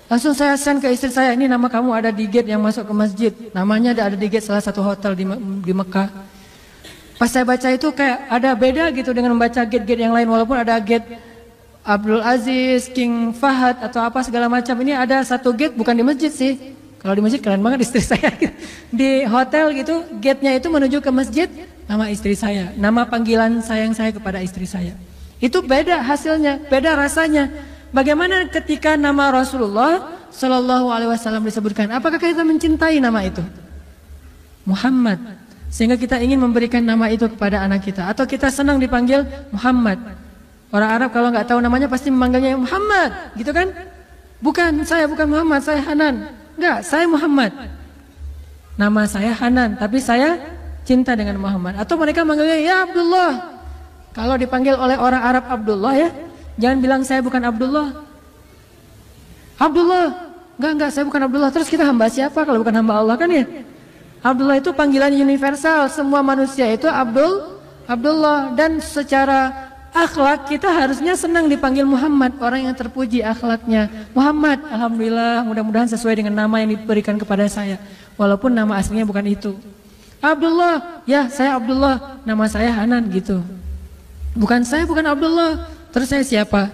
Langsung saya send ke istri saya, ini nama kamu ada di gate yang masuk ke masjid. Namanya ada di gate salah satu hotel di Mekah. Pas saya baca itu kayak ada beda gitu dengan membaca gate-gate yang lain. Walaupun ada gate Abdul Aziz, King Fahad atau apa segala macam. Ini ada satu gate bukan di masjid sih. Kalau di masjid keren banget istri saya. Di hotel gitu, gate-nya itu menuju ke masjid, nama istri saya. Nama panggilan sayang saya kepada istri saya. Itu beda hasilnya, beda rasanya. Bagaimana ketika nama Rasulullah Sallallahu Alaihi Wasallam disebutkan? Apakah kita mencintai nama itu? Muhammad. Sehingga kita ingin memberikan nama itu kepada anak kita. Atau kita senang dipanggil Muhammad. Orang Arab kalau nggak tahu namanya pasti memanggilnya Muhammad, gitu kan? Bukan, saya bukan Muhammad, saya Hanan. Enggak, saya Muhammad. Nama saya Hanan, tapi saya cinta dengan Muhammad. Atau mereka manggilnya ya Abdullah. Kalau dipanggil oleh orang Arab Abdullah ya, jangan bilang saya bukan Abdullah. Abdullah, enggak, saya bukan Abdullah. Terus kita hamba siapa kalau bukan hamba Allah kan ya? Abdullah itu panggilan universal, semua manusia itu Abdullah. Dan secara akhlak kita harusnya senang dipanggil Muhammad, orang yang terpuji akhlaknya. Muhammad, alhamdulillah, mudah-mudahan sesuai dengan nama yang diberikan kepada saya. Walaupun nama aslinya bukan itu. Abdullah, ya saya Abdullah, nama saya Hanan gitu. Bukan saya bukan Abdullah, terus saya siapa?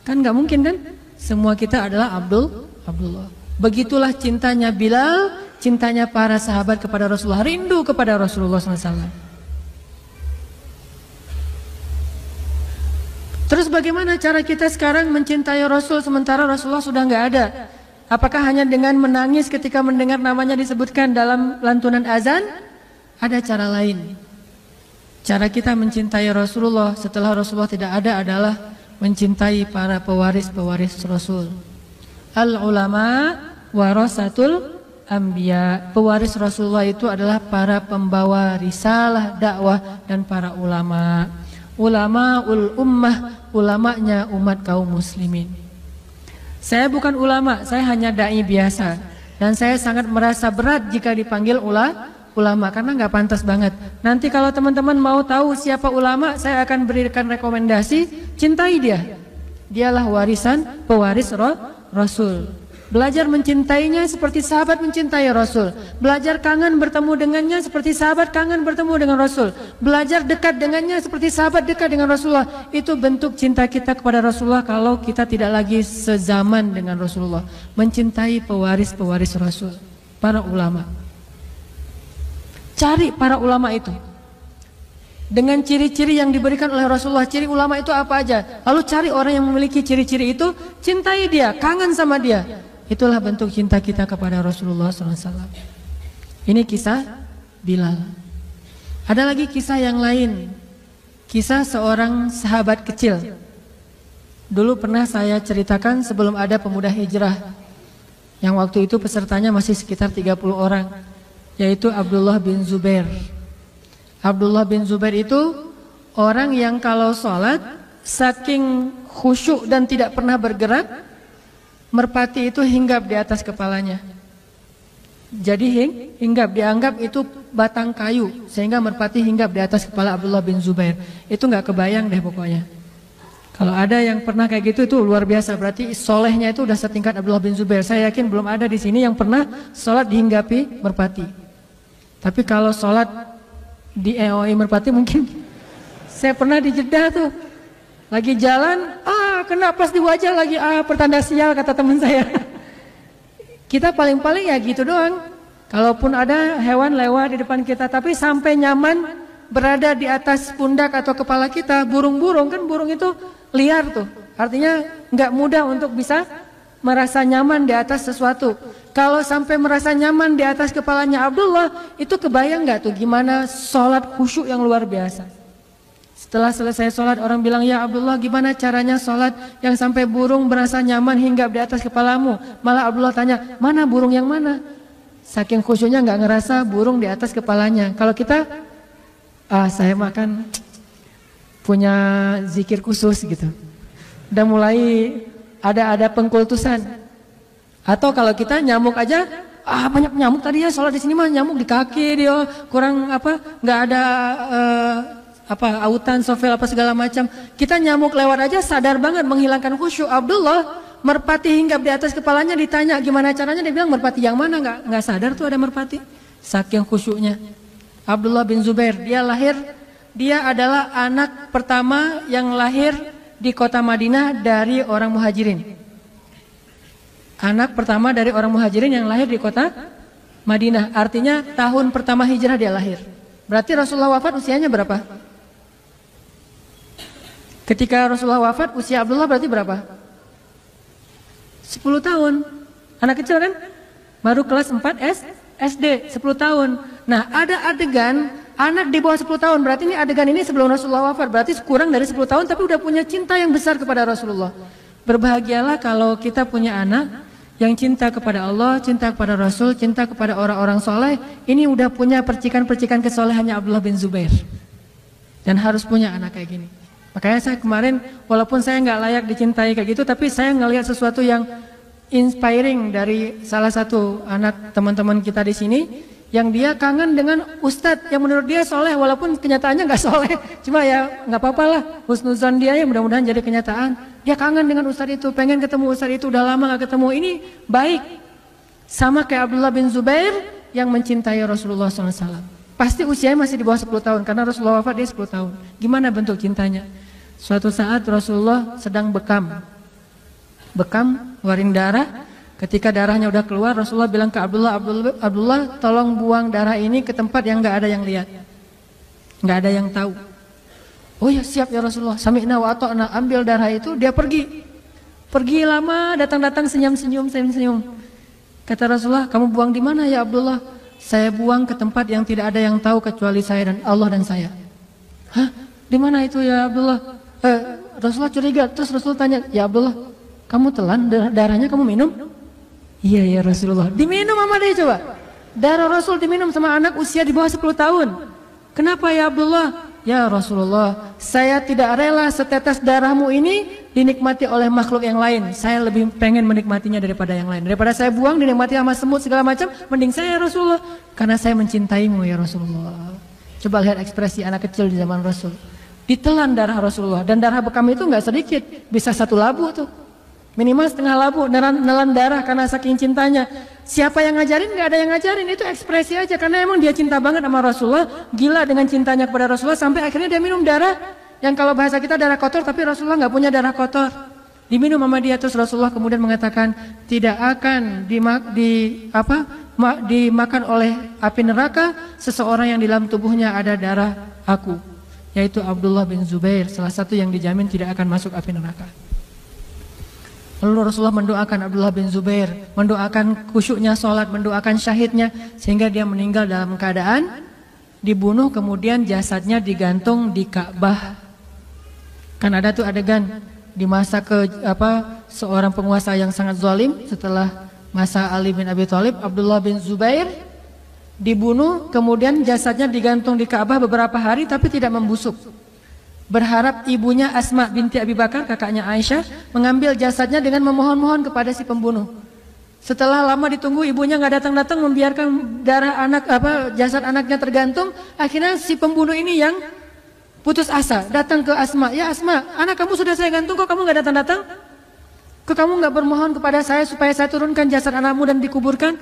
Kan nggak mungkin kan? Semua kita adalah Abdullah. Begitulah cintanya Bilal, cintanya para sahabat kepada Rasulullah, rindu kepada Rasulullah SAW. Terus bagaimana cara kita sekarang mencintai Rasul sementara Rasulullah sudah nggak ada? Apakah hanya dengan menangis ketika mendengar namanya disebutkan dalam lantunan azan? Ada cara lain. Cara kita mencintai Rasulullah setelah Rasulullah tidak ada adalah mencintai para pewaris-pewaris Rasul. Al-ulama warasatul anbiya. Pewaris Rasulullah itu adalah para pembawa risalah, dakwah, dan para ulama. Ulamaul ummah, ulamanya umat kaum muslimin. Saya bukan ulama, saya hanya dai biasa. Dan saya sangat merasa berat jika dipanggil ulama karena nggak pantas banget. Nanti kalau teman-teman mau tahu siapa ulama, saya akan berikan rekomendasi, cintai dia. Dialah pewaris Rasul. Belajar mencintainya seperti sahabat mencintai Rasul. Belajar kangen bertemu dengannya seperti sahabat kangen bertemu dengan Rasul. Belajar dekat dengannya seperti sahabat dekat dengan Rasulullah. Itu bentuk cinta kita kepada Rasulullah kalau kita tidak lagi sezaman dengan Rasulullah. Mencintai pewaris-pewaris Rasul, para ulama. Cari para ulama itu dengan ciri-ciri yang diberikan oleh Rasulullah. Ciri ulama itu apa aja? Lalu cari orang yang memiliki ciri-ciri itu, cintai dia, kangen sama dia. Itulah bentuk cinta kita kepada Rasulullah SAW. Ini kisah Bilal. Ada lagi kisah yang lain. Kisah seorang sahabat kecil. Dulu pernah saya ceritakan sebelum ada pemuda hijrah. Yang waktu itu pesertanya masih sekitar 30 orang. Yaitu Abdullah bin Zubair. Abdullah bin Zubair itu orang yang kalau sholat saking khusyuk dan tidak pernah bergerak, merpati itu hinggap di atas kepalanya. Jadi hinggap, dianggap itu batang kayu, sehingga merpati hinggap di atas kepala Abdullah bin Zubair. Itu nggak kebayang deh pokoknya. Kalau ada yang pernah kayak gitu itu luar biasa. Berarti solehnya itu udah setingkat Abdullah bin Zubair. Saya yakin belum ada di sini yang pernah sholat dihinggapi merpati. Tapi kalau sholat di EOI merpati mungkin. Saya pernah di Jeddah tuh, lagi jalan, kena pas di wajah lagi, pertanda sial kata teman saya. Kita paling-paling ya gitu doang. Kalaupun ada hewan lewat di depan kita, tapi sampai nyaman berada di atas pundak atau kepala kita, burung-burung kan, burung itu liar tuh. Artinya nggak mudah untuk bisa merasa nyaman di atas sesuatu. Kalau sampai merasa nyaman di atas kepalanya Abdullah, itu kebayang nggak tuh gimana sholat khusyuk yang luar biasa. Setelah selesai sholat, orang bilang, ya Abdullah, gimana caranya sholat yang sampai burung merasa nyaman hinggap di atas kepalamu? Malah Abdullah tanya, mana burung yang mana? Saking khusyuknya nggak ngerasa burung di atas kepalanya. Kalau kita, saya makan punya zikir khusus gitu. Udah mulai ada pengkultusan. Atau kalau kita nyamuk aja, banyak nyamuk tadi ya, sholat di sini mah nyamuk di kaki dia, kurang nggak ada autan, sofel apa segala macam. Kita nyamuk lewat aja sadar banget menghilangkan khusyuk. Abdullah merpati hinggap di atas kepalanya, ditanya gimana caranya, dia bilang merpati yang mana, nggak sadar tuh ada merpati. Saking khusyuknya. Abdullah bin Zubair, dia adalah anak pertama yang lahir di kota Madinah dari orang muhajirin. Anak pertama dari orang muhajirin yang lahir di kota Madinah. Artinya tahun pertama hijrah dia lahir. Berarti Rasulullah wafat usianya berapa? Ketika Rasulullah wafat, usia Abdullah berarti berapa? 10 tahun. Anak kecil kan? Baru kelas 4 SD, 10 tahun. Nah, ada adegan anak di bawah 10 tahun. Berarti ini adegan ini sebelum Rasulullah wafat. Berarti kurang dari 10 tahun tapi udah punya cinta yang besar kepada Rasulullah. Berbahagialah kalau kita punya anak yang cinta kepada Allah, cinta kepada Rasul, cinta kepada orang-orang soleh. Ini udah punya percikan-percikan kesolehannya Abdullah bin Zubair. Dan harus punya anak kayak gini. Makanya saya kemarin, walaupun saya nggak layak dicintai kayak gitu, tapi saya ngelihat sesuatu yang inspiring dari salah satu anak teman-teman kita di sini, yang dia kangen dengan ustadz yang menurut dia soleh, walaupun kenyataannya nggak soleh, cuma ya nggak apa-apa lah, husnuzan dia ya mudah-mudahan jadi kenyataan. Dia kangen dengan ustadz itu, pengen ketemu ustadz itu, udah lama nggak ketemu. Ini baik, sama kayak Abdullah bin Zubair yang mencintai Rasulullah SAW. Pasti usianya masih di bawah 10 tahun, karena Rasulullah wafat dia 10 tahun. Gimana bentuk cintanya? Suatu saat Rasulullah sedang bekam, ngeluarin darah. Ketika darahnya udah keluar, Rasulullah bilang ke Abdullah, tolong buang darah ini ke tempat yang nggak ada yang lihat, nggak ada yang tahu. Oh ya siap ya Rasulullah. Sami'na wa ata'na, ambil darah itu, dia pergi lama, datang senyum. Kata Rasulullah, kamu buang di mana ya Abdullah? Saya buang ke tempat yang tidak ada yang tahu kecuali saya dan Allah dan saya. Hah? Di mana itu ya Abdullah? Rasulullah curiga, terus Rasulullah tanya, ya Abdullah, kamu telan darahnya, kamu minum? Iya ya Rasulullah. Diminum sama dia coba. Darah Rasul diminum sama anak usia di bawah 10 tahun. Kenapa ya Abdullah? Ya Rasulullah, saya tidak rela setetes darahmu ini dinikmati oleh makhluk yang lain. Saya lebih pengen menikmatinya daripada yang lain. Daripada saya buang dinikmati sama semut segala macam, mending saya ya Rasulullah, karena saya mencintaimu ya Rasulullah. Coba lihat ekspresi anak kecil di zaman Rasul. Ditelan darah Rasulullah, dan darah bekam itu nggak sedikit, bisa 1 labuh tuh. Minimal setengah labu, nelan darah karena saking cintanya. Siapa yang ngajarin? Nggak ada yang ngajarin, itu ekspresi aja. Karena emang dia cinta banget sama Rasulullah, gila dengan cintanya kepada Rasulullah, sampai akhirnya dia minum darah yang kalau bahasa kita darah kotor, tapi Rasulullah nggak punya darah kotor. Diminum sama dia, terus Rasulullah kemudian mengatakan tidak akan dimakan oleh api neraka seseorang yang di dalam tubuhnya ada darah aku, yaitu Abdullah bin Zubair, salah satu yang dijamin tidak akan masuk api neraka. Lalu Rasulullah mendoakan Abdullah bin Zubair, mendoakan khusyuknya sholat, mendoakan syahidnya, sehingga dia meninggal dalam keadaan dibunuh, kemudian jasadnya digantung di Ka'bah. Kan ada tuh adegan di masa seorang penguasa yang sangat zalim, setelah masa Ali bin Abi Thalib, Abdullah bin Zubair dibunuh, kemudian jasadnya digantung di Ka'bah beberapa hari tapi tidak membusuk. Berharap ibunya Asma binti Abi Bakar, kakaknya Aisyah, mengambil jasadnya dengan memohon-mohon kepada si pembunuh. Setelah lama ditunggu, ibunya nggak datang-datang, membiarkan jasad anaknya tergantung. Akhirnya si pembunuh ini yang putus asa, datang ke Asma. Ya Asma, anak kamu sudah saya gantung, kok kamu nggak datang-datang? Kok kamu nggak bermohon kepada saya supaya saya turunkan jasad anakmu dan dikuburkan?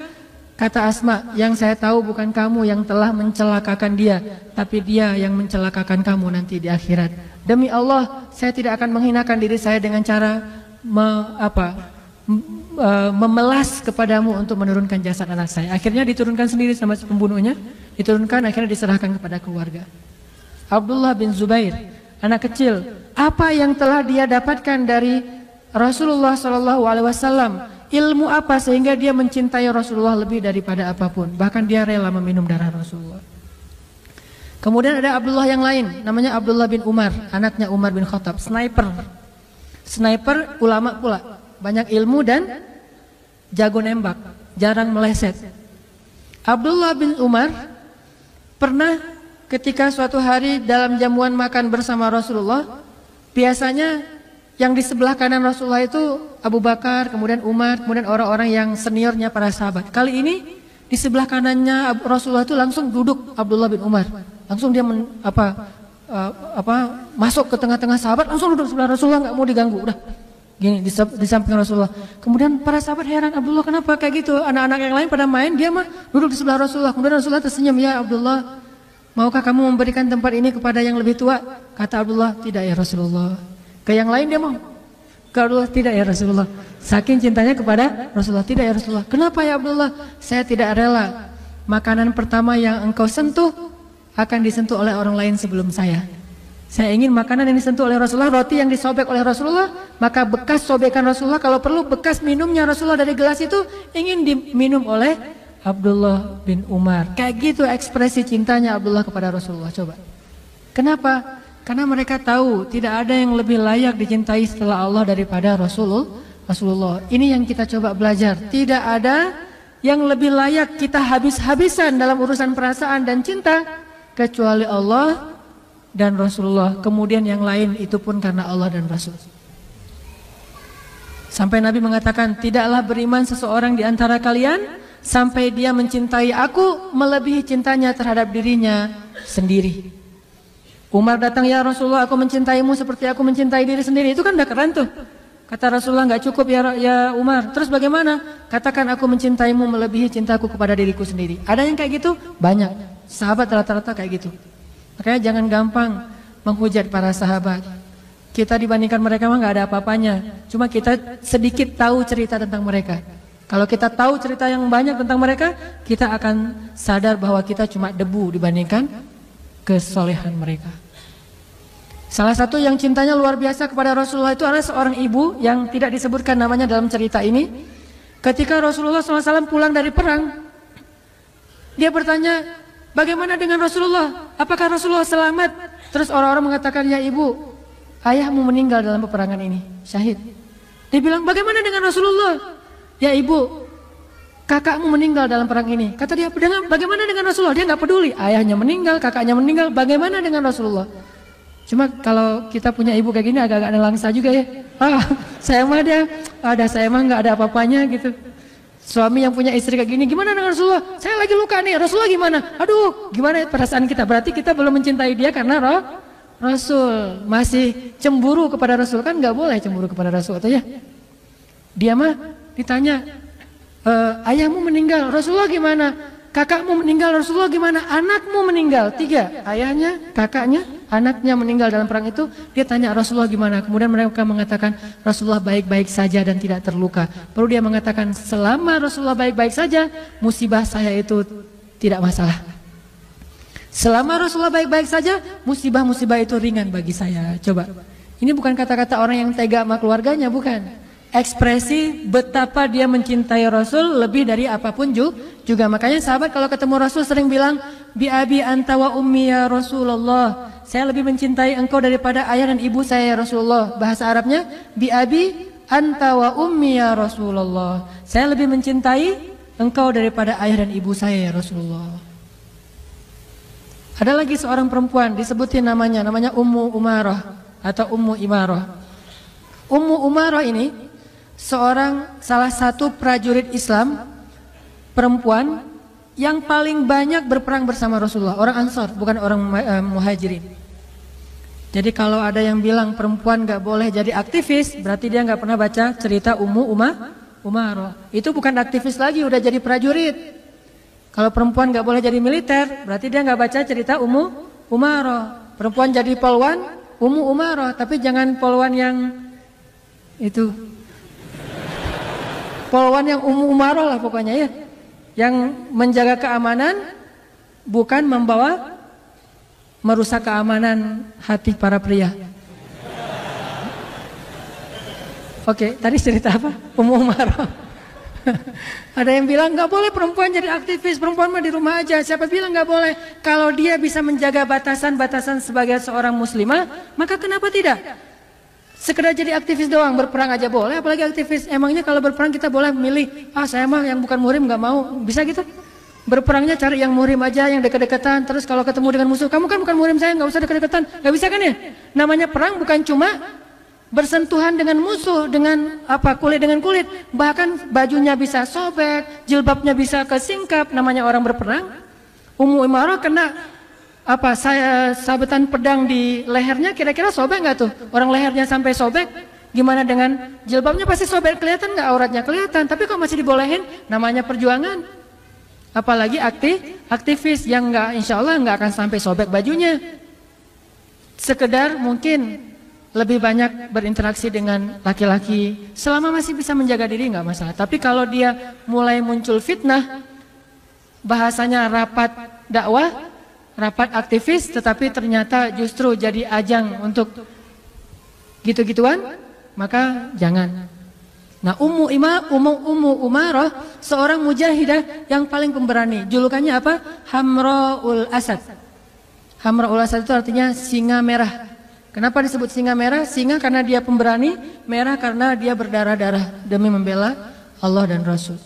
Kata Asma, yang saya tahu bukan kamu yang telah mencelakakan dia, tapi dia yang mencelakakan kamu nanti di akhirat. Demi Allah, saya tidak akan menghinakan diri saya dengan cara memelas kepadamu untuk menurunkan jasad anak saya. Akhirnya diturunkan sendiri sama pembunuhnya, diturunkan, akhirnya diserahkan kepada keluarga. Abdullah bin Zubair, anak kecil, apa yang telah dia dapatkan dari Rasulullah SAW? Ilmu apa sehingga dia mencintai Rasulullah lebih daripada apapun? Bahkan dia rela meminum darah Rasulullah. Kemudian ada Abdullah yang lain, namanya Abdullah bin Umar, anaknya Umar bin Khattab, sniper, ulama pula, banyak ilmu dan jago nembak, jarang meleset. Abdullah bin Umar pernah ketika suatu hari dalam jamuan makan bersama Rasulullah, biasanya yang di sebelah kanan Rasulullah itu Abu Bakar, kemudian Umar, kemudian orang-orang yang seniornya para sahabat. Kali ini di sebelah kanannya Rasulullah itu langsung duduk Abdullah bin Umar. Langsung dia masuk ke tengah-tengah sahabat, langsung duduk sebelah Rasulullah, nggak mau diganggu. Udah gini di samping Rasulullah. Kemudian para sahabat heran, Abdullah kenapa kayak gitu? Anak-anak yang lain pada main, dia mah duduk di sebelah Rasulullah. Kemudian Rasulullah tersenyum, ya Abdullah, maukah kamu memberikan tempat ini kepada yang lebih tua? Kata Abdullah, tidak ya Rasulullah. Ke yang lain dia mau, ke Abdullah, tidak ya Rasulullah. Saking cintanya kepada Rasulullah, tidak ya Rasulullah. Kenapa ya Abdullah? Saya tidak rela makanan pertama yang engkau sentuh akan disentuh oleh orang lain sebelum saya. Saya ingin makanan yang disentuh oleh Rasulullah, roti yang disobek oleh Rasulullah, maka bekas sobekan Rasulullah, kalau perlu bekas minumnya Rasulullah dari gelas itu ingin diminum oleh Abdullah bin Umar. Kayak gitu ekspresi cintanya Abdullah kepada Rasulullah. Coba. Kenapa? Karena mereka tahu tidak ada yang lebih layak dicintai setelah Allah daripada Rasulullah. Ini yang kita coba belajar. Tidak ada yang lebih layak kita habis-habisan dalam urusan perasaan dan cinta kecuali Allah dan Rasulullah. Kemudian yang lain itu pun karena Allah dan Rasul. Sampai Nabi mengatakan, tidaklah beriman seseorang di antara kalian sampai dia mencintai aku melebihi cintanya terhadap dirinya sendiri. Umar datang, ya Rasulullah, aku mencintaimu seperti aku mencintai diri sendiri. Itu kan udah keren tuh. Kata Rasulullah, nggak cukup ya Umar. Terus bagaimana? Katakan aku mencintaimu melebihi cintaku kepada diriku sendiri. Ada yang kayak gitu? Banyak. Sahabat rata-rata kayak gitu. Makanya jangan gampang menghujat para sahabat. Kita dibandingkan mereka mah nggak ada apa-apanya. Cuma kita sedikit tahu cerita tentang mereka. Kalau kita tahu cerita yang banyak tentang mereka, kita akan sadar bahwa kita cuma debu dibandingkan kesolehan mereka. Salah satu yang cintanya luar biasa kepada Rasulullah itu adalah seorang ibu yang tidak disebutkan namanya dalam cerita ini. Ketika Rasulullah SAW pulang dari perang, dia bertanya, bagaimana dengan Rasulullah? Apakah Rasulullah selamat? Terus orang-orang mengatakan, ya ibu, ayahmu meninggal dalam peperangan ini, syahid. Dia bilang, bagaimana dengan Rasulullah? Ya ibu, kakakmu meninggal dalam perang ini. Kata dia, bagaimana dengan Rasulullah? Dia nggak peduli. Ayahnya meninggal, kakaknya meninggal. Bagaimana dengan Rasulullah? Cuma kalau kita punya ibu kayak gini agak-agak nelangsa juga ya. Saya mah saya mah nggak ada apa-apanya gitu. Suami yang punya istri kayak gini, gimana dengan Rasulullah? Saya lagi luka nih, Rasulullah gimana? Aduh, gimana perasaan kita? Berarti kita belum mencintai dia karena Rasul. Masih cemburu kepada Rasul, kan nggak boleh cemburu kepada Rasul atau ya? Dia mah ditanya, ayahmu meninggal, Rasulullah gimana? Kakakmu meninggal, Rasulullah gimana? Anakmu meninggal, 3, ayahnya, kakaknya, anaknya meninggal dalam perang itu. Dia tanya Rasulullah gimana? Kemudian mereka mengatakan Rasulullah baik-baik saja dan tidak terluka. Perlu dia mengatakan selama Rasulullah baik-baik saja, musibah saya itu tidak masalah. Selama Rasulullah baik-baik saja, musibah-musibah itu ringan bagi saya. Coba, ini bukan kata-kata orang yang tega sama keluarganya, bukan. Ekspresi betapa dia mencintai Rasul lebih dari apapun juga. Makanya sahabat kalau ketemu Rasul sering bilang, bi abi anta wa ummi ya Rasulullah. Saya lebih mencintai engkau daripada ayah dan ibu saya ya Rasulullah. Bahasa Arabnya, bi abi anta wa ummi ya Rasulullah. Saya lebih mencintai engkau daripada ayah dan ibu saya ya Rasulullah. Ada lagi seorang perempuan disebutin namanya Ummu Umarah atau Ummu Imarah. Ummu Umarah ini salah satu prajurit Islam perempuan yang paling banyak berperang bersama Rasulullah, orang Ansar, bukan orang Muhajirin. Jadi kalau ada yang bilang perempuan gak boleh jadi aktivis, berarti dia gak pernah baca cerita Ummu Umarah. Itu bukan aktivis lagi, udah jadi prajurit. Kalau perempuan gak boleh jadi militer, berarti dia gak baca cerita Ummu Umarah. Perempuan jadi polwan, Ummu Umarah, tapi jangan polwan yang itu, polwan yang Ummu Umarah lah pokoknya ya, yang menjaga keamanan, bukan merusak keamanan hati para pria. Oke, tadi cerita apa? Ummu Umarah. Ada yang bilang nggak boleh perempuan jadi aktivis, perempuan mah di rumah aja. Siapa bilang nggak boleh? Kalau dia bisa menjaga batasan-batasan sebagai seorang muslimah, maka kenapa tidak? Sekedar jadi aktivis doang, berperang aja boleh, apalagi aktivis. Emangnya kalau berperang kita boleh milih, saya mah yang bukan muhrim nggak mau, bisa gitu? Berperangnya cari yang muhrim aja, yang dekat-dekatan. Terus kalau ketemu dengan musuh, kamu kan bukan muhrim saya, nggak usah dekat-dekatan, nggak bisa kan ya? Namanya perang bukan cuma bersentuhan dengan musuh, dengan kulit dengan kulit, bahkan bajunya bisa sobek, jilbabnya bisa kesingkap, namanya orang berperang. Ummu Imarah kena saya sabetan pedang di lehernya, kira-kira sobek nggak tuh? Orang lehernya sampai sobek, gimana dengan jilbabnya? Pasti sobek, kelihatan nggak auratnya? Kelihatan, tapi kok masih dibolehin? Namanya perjuangan. Apalagi aktivis yang nggak, insya Allah nggak akan sampai sobek bajunya. Sekedar mungkin lebih banyak berinteraksi dengan laki-laki, selama masih bisa menjaga diri nggak masalah. Tapi kalau dia mulai muncul fitnah, bahasanya rapat dakwah, rapat aktivis, tetapi ternyata justru jadi ajang untuk gitu-gituan, maka jangan. Nah, Ummu Umarah seorang mujahidah yang paling pemberani. Julukannya apa? Hamraul Asad. Hamraul Asad itu artinya singa merah. Kenapa disebut singa merah? Singa karena dia pemberani, merah karena dia berdarah-darah demi membela Allah dan Rasul.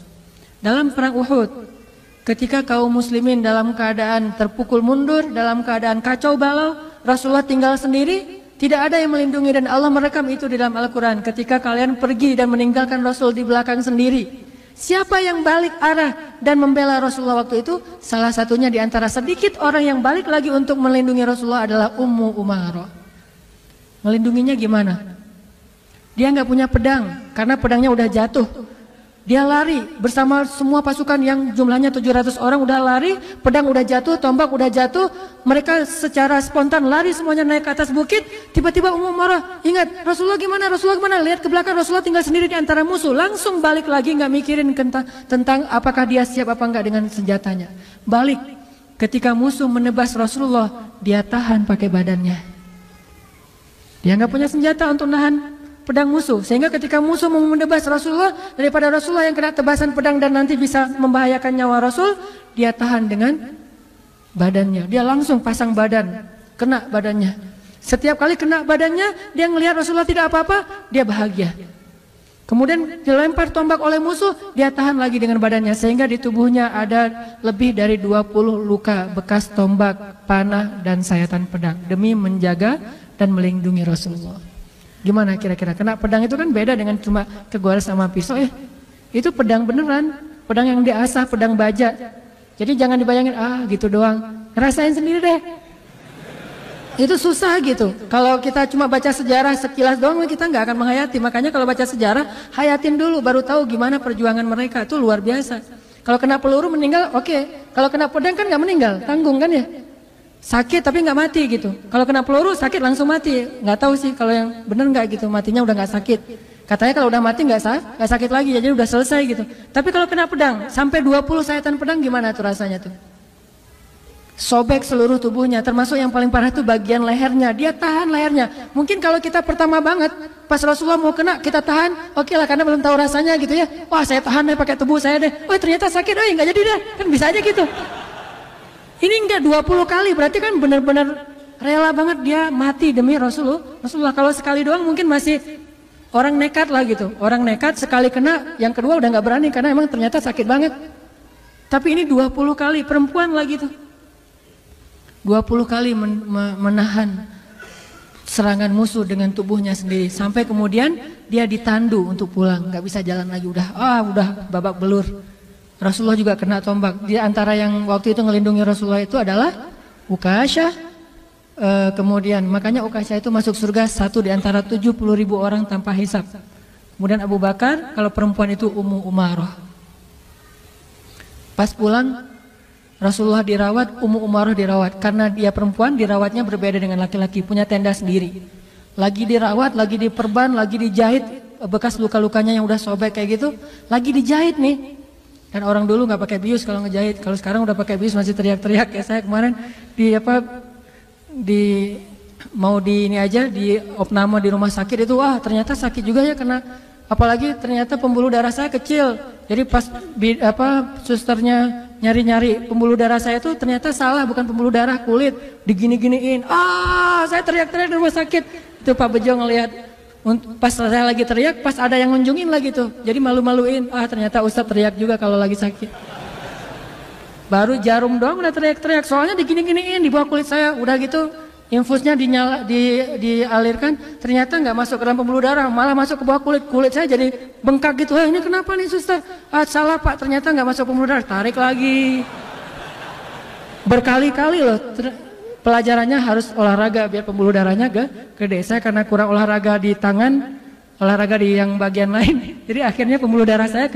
Dalam perang Uhud, ketika kaum muslimin dalam keadaan terpukul mundur, dalam keadaan kacau balau, Rasulullah tinggal sendiri, tidak ada yang melindungi, dan Allah merekam itu di dalam Al-Quran. Ketika kalian pergi dan meninggalkan Rasul di belakang sendiri, siapa yang balik arah dan membela Rasulullah waktu itu? Salah satunya di antara sedikit orang yang balik lagi untuk melindungi Rasulullah adalah Ummu Umarah. Melindunginya gimana? Dia nggak punya pedang karena pedangnya udah jatuh. Dia lari bersama semua pasukan yang jumlahnya 700 orang, udah lari, pedang udah jatuh, tombak udah jatuh. Mereka secara spontan lari semuanya naik ke atas bukit. Tiba-tiba Ummu Umarah ingat, Rasulullah gimana? Rasulullah gimana? Lihat ke belakang, Rasulullah tinggal sendiri di antara musuh. Langsung balik lagi, nggak mikirin tentang apakah dia siap apa enggak dengan senjatanya. Balik. Ketika musuh menebas Rasulullah, dia tahan pakai badannya. Dia nggak punya senjata untuk nahan pedang musuh, sehingga ketika musuh mau menebas Rasulullah, daripada Rasulullah yang kena tebasan pedang dan nanti bisa membahayakan nyawa Rasul, dia tahan dengan badannya. Dia langsung pasang badan, kena badannya. Setiap kali kena badannya, dia ngelihat Rasulullah tidak apa-apa, dia bahagia. Kemudian dilempar tombak oleh musuh, dia tahan lagi dengan badannya, sehingga di tubuhnya ada lebih dari 20 luka bekas tombak, panah, dan sayatan pedang demi menjaga dan melindungi Rasulullah. Gimana kira-kira? Kena pedang itu kan beda dengan cuma kegores sama pisau ya. Itu pedang beneran, pedang yang diasah, pedang baja. Jadi jangan dibayangin gitu doang. Ngerasain sendiri deh. Itu susah gitu. Kalau kita cuma baca sejarah sekilas doang kita nggak akan menghayati. Makanya kalau baca sejarah hayatin dulu baru tahu gimana perjuangan mereka. Itu luar biasa. Kalau kena peluru meninggal oke. Kalau kena pedang kan nggak meninggal, tanggung kan ya. Sakit tapi nggak mati gitu. Kalau kena peluru sakit langsung mati. Nggak tahu sih kalau yang benar nggak gitu. Matinya udah nggak sakit. Katanya kalau udah mati nggak sakit lagi. Jadi udah selesai gitu. Tapi kalau kena pedang sampai 20 sayatan pedang gimana tuh rasanya tuh? Sobek seluruh tubuhnya, termasuk yang paling parah itu bagian lehernya. Dia tahan lehernya. Mungkin kalau kita pertama banget, pas Rasulullah mau kena, kita tahan, oke lah karena belum tahu rasanya gitu ya. Wah saya tahan deh pakai tubuh saya deh. Oh ternyata sakit, oh nggak jadi deh. Kan bisa aja gitu. Ini enggak 20 kali, berarti kan benar-benar rela banget dia mati demi Rasulullah. Kalau sekali doang mungkin masih orang nekat lah gitu. Orang nekat sekali kena, yang kedua udah nggak berani karena emang ternyata sakit banget. Tapi ini 20 kali, perempuan lagi tuh. 20 kali menahan serangan musuh dengan tubuhnya sendiri sampai kemudian dia ditandu untuk pulang, nggak bisa jalan lagi, udah babak belur. Rasulullah juga kena tombak. Di antara yang waktu itu ngelindungi Rasulullah itu adalah Ukasyah. Kemudian makanya Ukasyah itu masuk surga satu di antara 70.000 orang tanpa hisab. Kemudian Abu Bakar, kalau perempuan itu Ummu Umarah. Pas pulang Rasulullah dirawat, Ummu Umarah dirawat. Karena dia perempuan, dirawatnya berbeda dengan laki-laki, punya tenda sendiri. Lagi dirawat, lagi diperban, lagi dijahit, bekas luka-lukanya yang udah sobek kayak gitu, lagi dijahit nih. Dan orang dulu nggak pakai bius kalau ngejahit. Kalau sekarang udah pakai bius masih teriak-teriak. Kayak saya kemarin mau di ini aja di opname di rumah sakit itu, wah ternyata sakit juga ya kena. Apalagi ternyata pembuluh darah saya kecil. Jadi pas susternya nyari-nyari pembuluh darah saya itu ternyata salah, bukan pembuluh darah, kulit, digini-giniin. Saya teriak-teriak di rumah sakit. Itu Pak Bejo ngelihat. Pas saya lagi teriak, pas ada yang ngunjungin lagi tuh. Jadi malu-maluin. Ternyata Ustadz teriak juga kalau lagi sakit. Baru jarum doang udah teriak-teriak. Soalnya digini-giniin di bawah kulit saya. Udah gitu infusnya dialirkan, ternyata nggak masuk ke dalam pembuluh darah, malah masuk ke bawah kulit saya jadi bengkak gitu. Ini kenapa nih suster? Salah Pak, ternyata nggak masuk pembuluh darah. Tarik lagi, berkali-kali loh. Pelajarannya harus olahraga biar pembuluh darahnya gede. Saya karena kurang olahraga di tangan, olahraga di yang bagian lain, jadi akhirnya pembuluh darah saya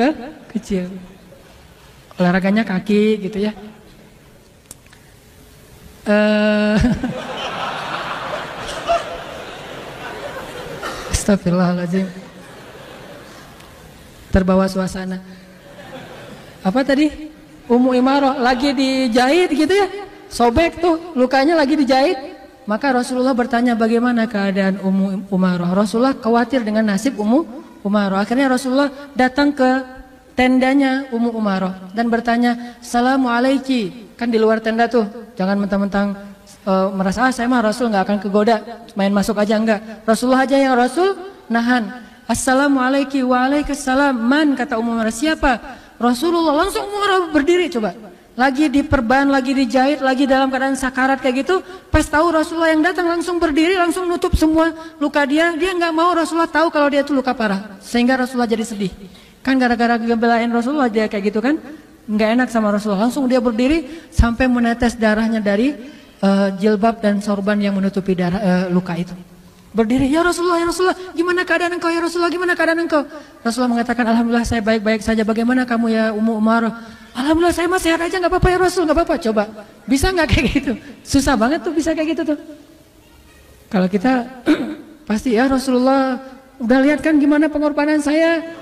kecil. Olahraganya kaki gitu ya. Astagfirullahaladzim. Terbawa suasana. Apa tadi? Ummu Umarah lagi dijahit gitu ya. Sobek tuh lukanya lagi dijahit. Maka Rasulullah bertanya bagaimana keadaan Ummu Umarah. Rasulullah khawatir dengan nasib Ummu Umarah. Akhirnya Rasulullah datang ke tendanya Ummu Umarah dan bertanya, "Assalamualaikum." Kan di luar tenda tuh. Jangan mentang-mentang merasa saya mah Rasul nggak akan kegoda, main masuk aja enggak. Rasulullah aja yang Rasul nahan. Assalamualaikum. Waalaikumsalam. Man, kata Ummu Umarah, siapa? Rasulullah. Langsung Ummu Umarah berdiri coba. Lagi diperban, lagi dijahit, lagi dalam keadaan sakarat kayak gitu. Pas tahu Rasulullah yang datang langsung berdiri, langsung nutup semua luka dia. Dia nggak mau Rasulullah tahu kalau dia itu luka parah. Sehingga Rasulullah jadi sedih. Kan gara-gara ngebelain Rasulullah dia kayak gitu kan. Nggak enak sama Rasulullah. Langsung dia berdiri sampai menetes darahnya dari jilbab dan sorban yang menutupi luka itu. Berdiri, ya Rasulullah, gimana keadaan engkau ya Rasulullah, gimana keadaan engkau? Rasulullah mengatakan, alhamdulillah saya baik-baik saja. Bagaimana kamu ya Ummu Umarah? Alhamdulillah saya masih sehat aja, nggak apa-apa ya Rasul, nggak apa-apa. Coba, bisa nggak kayak gitu? Susah banget tuh bisa kayak gitu tuh. Kalau kita pasti ya Rasulullah, udah lihat kan gimana pengorbanan saya.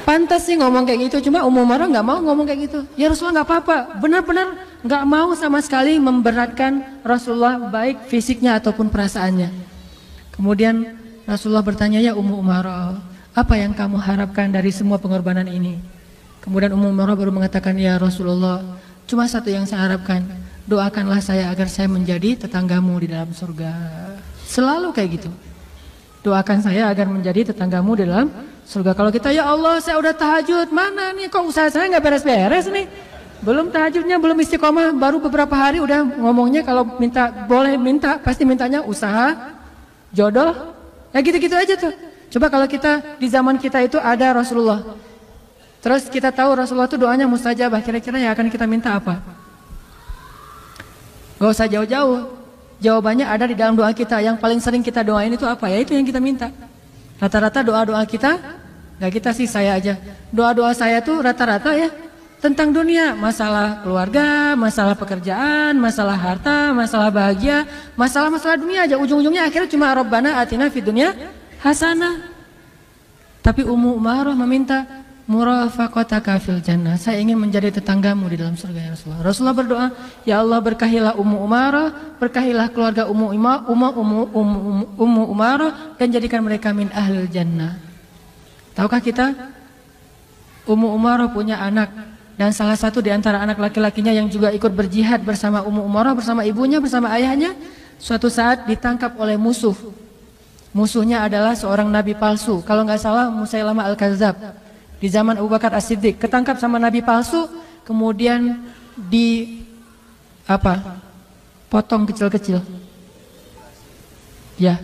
Pantas sih ngomong kayak gitu, cuma Ummu Umarah nggak mau ngomong kayak gitu. Ya Rasulullah nggak apa-apa, benar-benar nggak mau sama sekali memberatkan Rasulullah baik fisiknya ataupun perasaannya. Kemudian Rasulullah bertanya, ya Ummu Umarah, apa yang kamu harapkan dari semua pengorbanan ini? Kemudian Ummu Umarah baru mengatakan, ya Rasulullah, cuma satu yang saya harapkan, doakanlah saya agar saya menjadi tetanggamu di dalam surga. Selalu kayak gitu. Doakan saya agar menjadi tetanggamu di dalam surga. Kalau kita, ya Allah saya udah tahajud, mana nih kok usaha saya nggak beres-beres nih. Belum tahajudnya, belum istiqomah, baru beberapa hari udah ngomongnya kalau minta, boleh minta, pasti mintanya usaha, jodoh, ya gitu-gitu aja tuh. Coba kalau kita, di zaman kita itu ada Rasulullah. Terus kita tahu Rasulullah itu doanya mustajabah, kira-kira yang akan kita minta apa? Gak usah jauh-jauh. Jawabannya ada di dalam doa kita. Yang paling sering kita doain itu apa? Ya itu yang kita minta. Rata-rata doa-doa kita, gak kita sih, saya aja. Doa-doa saya tuh rata-rata ya tentang dunia. Masalah keluarga, masalah pekerjaan, masalah harta, masalah bahagia, masalah-masalah dunia aja. Ujung-ujungnya akhirnya cuma Rabbana atina fid dunya hasanah. Tapi Ummu Umarah meminta murafaqataka fil jannah. Saya ingin menjadi tetanggamu di dalam surga ya Rasulullah. Rasulullah berdoa, ya Allah berkahilah Ummu Umarah, berkahilah keluarga Ummu Umarah dan jadikan mereka min ahlil jannah. Tahukah kita Ummu Umarah punya anak, dan salah satu di antara anak laki-lakinya yang juga ikut berjihad bersama Ummu Umarah, bersama ibunya, bersama ayahnya, suatu saat ditangkap oleh musuh. Musuhnya adalah seorang nabi palsu. Kalau nggak salah Musailamah Al-Kadzab. Di zaman Abu Bakar As-Siddiq ketangkap sama nabi palsu, kemudian potong kecil-kecil. Ya.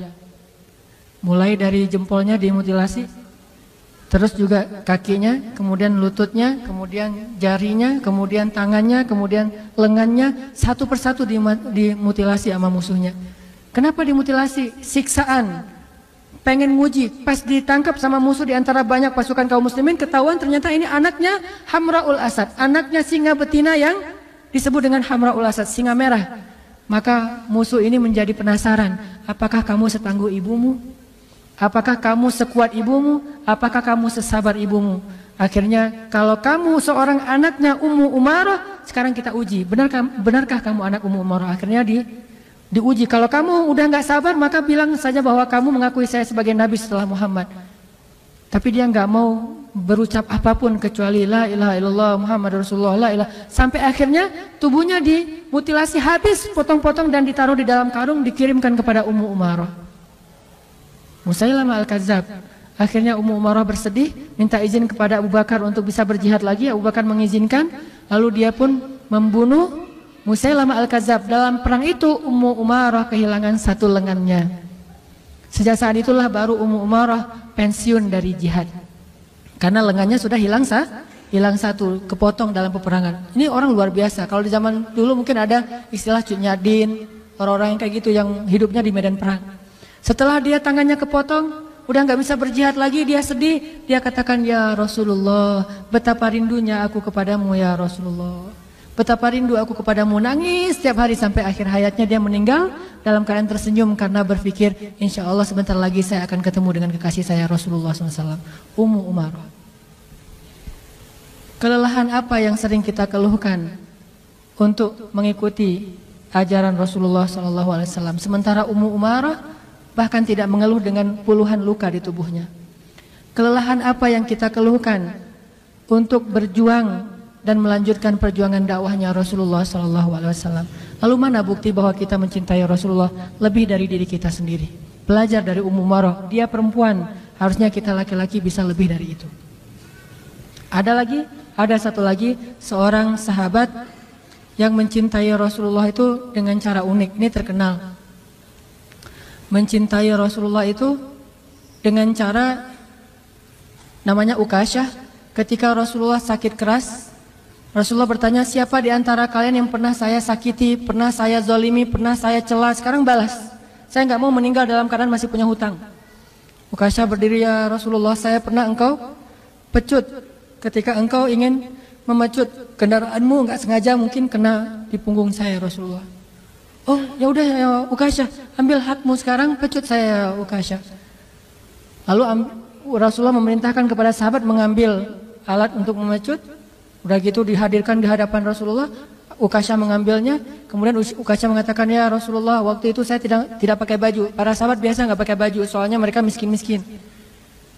Mulai dari jempolnya dimutilasi, terus juga kakinya, kemudian lututnya, kemudian jarinya, kemudian tangannya, kemudian lengannya, satu persatu dimutilasi sama musuhnya. Kenapa dimutilasi? Siksaan. Pengen nguji, pas ditangkap sama musuh di antara banyak pasukan kaum muslimin, ketahuan ternyata ini anaknya Hamraul Asad, anaknya singa betina yang disebut dengan Hamraul Asad, singa merah. Maka musuh ini menjadi penasaran, apakah kamu setangguh ibumu? Apakah kamu sekuat ibumu? Apakah kamu sesabar ibumu? Akhirnya kalau kamu seorang anaknya Ummu Umarah, sekarang kita uji, benarkah kamu anak Ummu Umarah? Akhirnya diuji. Kalau kamu udah nggak sabar, maka bilang saja bahwa kamu mengakui saya sebagai nabi setelah Muhammad. Tapi dia nggak mau berucap apapun kecuali la ilaha illallah Muhammad Rasulullah, la ilaha. Sampai akhirnya tubuhnya dimutilasi habis, potong-potong dan ditaruh di dalam karung, dikirimkan kepada Ummu Umarah. Musailamah Al-Kadzab. Akhirnya Ummu Umarah bersedih, minta izin kepada Abu Bakar untuk bisa berjihad lagi. Abu Bakar mengizinkan, lalu dia pun membunuh Musailamah Al-Kadzab. Dalam perang itu Ummu Umarah kehilangan satu lengannya. Sejak saat itulah baru Ummu Umarah pensiun dari jihad, karena lengannya sudah hilang satu, kepotong dalam peperangan. Ini orang luar biasa. Kalau di zaman dulu mungkin ada istilah cunyadin, orang-orang yang kayak gitu yang hidupnya di medan perang. Setelah dia tangannya kepotong, udah nggak bisa berjihad lagi, dia sedih. Dia katakan, ya Rasulullah, betapa rindunya aku kepadamu ya Rasulullah. Betapa rindu aku kepadamu, nangis setiap hari sampai akhir hayatnya dia meninggal dalam keadaan tersenyum karena berpikir, insya Allah sebentar lagi saya akan ketemu dengan kekasih saya Rasulullah SAW. Ummu Umarah. Kelelahan apa yang sering kita keluhkan untuk mengikuti ajaran Rasulullah SAW, sementara Ummu Umarah bahkan tidak mengeluh dengan puluhan luka di tubuhnya. Kelelahan apa yang kita keluhkan untuk berjuang dan melanjutkan perjuangan dakwahnya Rasulullah SAW. Lalu mana bukti bahwa kita mencintai Rasulullah lebih dari diri kita sendiri? Belajar dari Ummu Umarah, dia perempuan, harusnya kita laki-laki bisa lebih dari itu. Ada satu lagi, seorang sahabat yang mencintai Rasulullah itu dengan cara unik. Ini terkenal. Mencintai Rasulullah itu dengan cara namanya Ukasyah. Ketika Rasulullah sakit keras, Rasulullah bertanya, siapa di antara kalian yang pernah saya sakiti, pernah saya zolimi, pernah saya cela, sekarang balas. Saya nggak mau meninggal dalam keadaan masih punya hutang. Ukasyah berdiri, ya Rasulullah, saya pernah engkau pecut. Ketika engkau ingin memecut kendaraanmu, nggak sengaja mungkin kena di punggung saya Rasulullah. Oh ya udah ya Ukasyah, ambil hakmu sekarang, pecut saya Ukasyah. Lalu Rasulullah memerintahkan kepada sahabat mengambil alat untuk memecut. Udah gitu dihadirkan di hadapan Rasulullah, Ukasyah mengambilnya, kemudian Ukasyah mengatakan, ya Rasulullah, waktu itu saya tidak pakai baju. Para sahabat biasa nggak pakai baju, soalnya mereka miskin-miskin.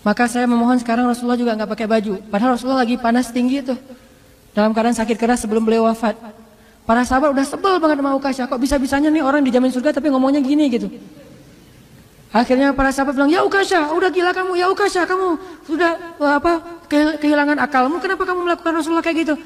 Maka saya memohon sekarang Rasulullah juga nggak pakai baju. Padahal Rasulullah lagi panas tinggi tuh, dalam keadaan sakit keras sebelum beliau wafat. Para sahabat udah sebel banget sama Ukasyah, kok bisa-bisanya nih orang dijamin surga tapi ngomongnya gini gitu. Akhirnya para sahabat bilang, ya Ukasyah, udah gila kamu, ya Ukasyah, kamu sudah kehilangan akalmu, kenapa kamu melakukan Rasulullah kayak gitu?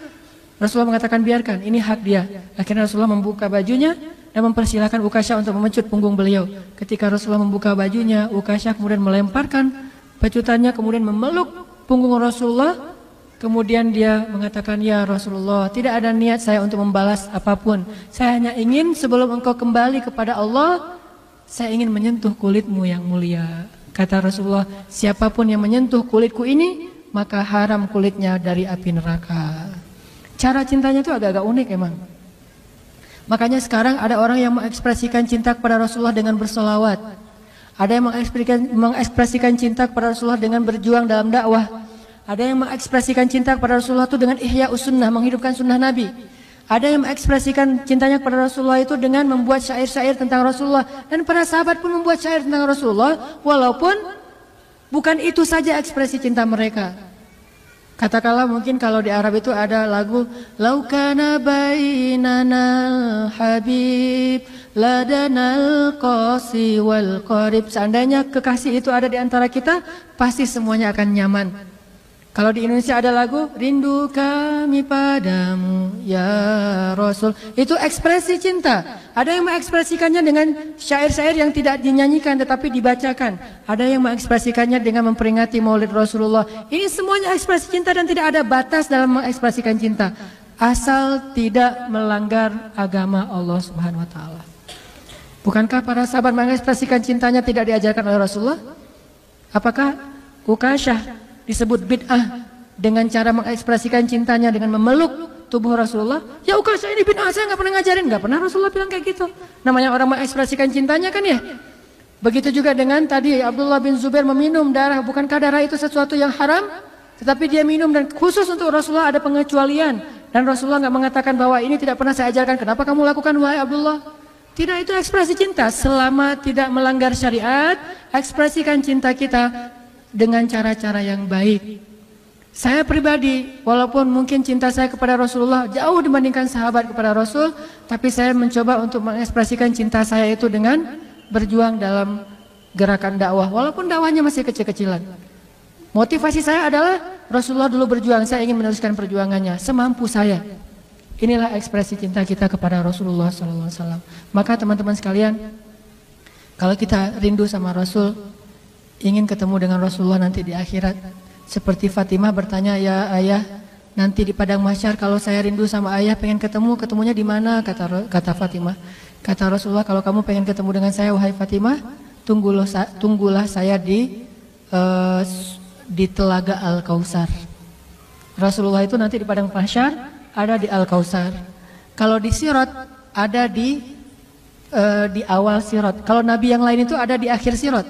Rasulullah mengatakan, biarkan, ini hak dia. Akhirnya Rasulullah membuka bajunya dan mempersilahkan Ukasyah untuk memecut punggung beliau. Ketika Rasulullah membuka bajunya, Ukasyah kemudian melemparkan pecutannya, kemudian memeluk punggung Rasulullah, Kemudian dia mengatakan, ya Rasulullah, tidak ada niat saya untuk membalas apapun. Saya hanya ingin sebelum engkau kembali kepada Allah, saya ingin menyentuh kulitmu yang mulia. Kata Rasulullah, siapapun yang menyentuh kulitku ini, maka haram kulitnya dari api neraka. Cara cintanya itu agak-agak unik emang. Makanya sekarang ada orang yang mengekspresikan cinta kepada Rasulullah dengan bersolawat. Ada yang mengekspresikan cinta kepada Rasulullah dengan berjuang dalam dakwah. Ada yang mengekspresikan cinta kepada Rasulullah itu dengan ihya sunnah, menghidupkan sunnah Nabi. Ada yang mengekspresikan cintanya kepada Rasulullah itu dengan membuat syair-syair tentang Rasulullah. Dan para sahabat pun membuat syair tentang Rasulullah, walaupun bukan itu saja ekspresi cinta mereka. Katakanlah mungkin kalau di Arab itu ada lagu Laukana bainanal habib ladanal qasi wal qarib. Seandainya kekasih itu ada di antara kita, pasti semuanya akan nyaman. Kalau di Indonesia ada lagu Rindu kami padamu ya Rasul, itu ekspresi cinta. Ada yang mengekspresikannya dengan syair-syair yang tidak dinyanyikan tetapi dibacakan. Ada yang mengekspresikannya dengan memperingati Maulid Rasulullah. Ini semuanya ekspresi cinta dan tidak ada batas dalam mengekspresikan cinta, asal tidak melanggar agama Allah Subhanahu wa taala. Bukankah para sahabat mengekspresikan cintanya tidak diajarkan oleh Rasulullah? Apakah Ukasyah disebut bid'ah dengan cara mengekspresikan cintanya dengan memeluk tubuh Rasulullah? Ya Ukasyah ini bid'ah, saya nggak pernah ngajarin. Nggak pernah Rasulullah bilang kayak gitu. Namanya orang mengekspresikan cintanya kan ya. Begitu juga dengan tadi Abdullah bin Zubair meminum darah. Bukankah darah itu sesuatu yang haram? Tetapi dia minum dan khusus untuk Rasulullah ada pengecualian. Dan Rasulullah nggak mengatakan bahwa ini tidak pernah saya ajarkan. Kenapa kamu lakukan wahai Abdullah? Tidak, itu ekspresi cinta. Selama tidak melanggar syariat, ekspresikan cinta kita dengan cara-cara yang baik. Saya pribadi, walaupun mungkin cinta saya kepada Rasulullah jauh dibandingkan sahabat kepada Rasul, tapi saya mencoba untuk mengekspresikan cinta saya itu dengan berjuang dalam gerakan dakwah, walaupun dakwahnya masih kecil-kecilan. Motivasi saya adalah Rasulullah dulu berjuang, saya ingin meneruskan perjuangannya semampu saya. Inilah ekspresi cinta kita kepada Rasulullah SAW. Maka teman-teman sekalian, kalau kita rindu sama Rasul, ingin ketemu dengan Rasulullah nanti di akhirat, seperti Fatimah bertanya, ya ayah, nanti di padang mahsyar kalau saya rindu sama ayah, pengen ketemu, ketemunya di mana? Kata Fatimah. Kata Rasulullah, kalau kamu pengen ketemu dengan saya wahai Fatimah, tunggulah saya di telaga Al-Kautsar. Rasulullah itu nanti di padang mahsyar ada di Al-Kautsar. Kalau di Sirat ada di awal Sirat. Kalau nabi yang lain itu ada di akhir Sirat.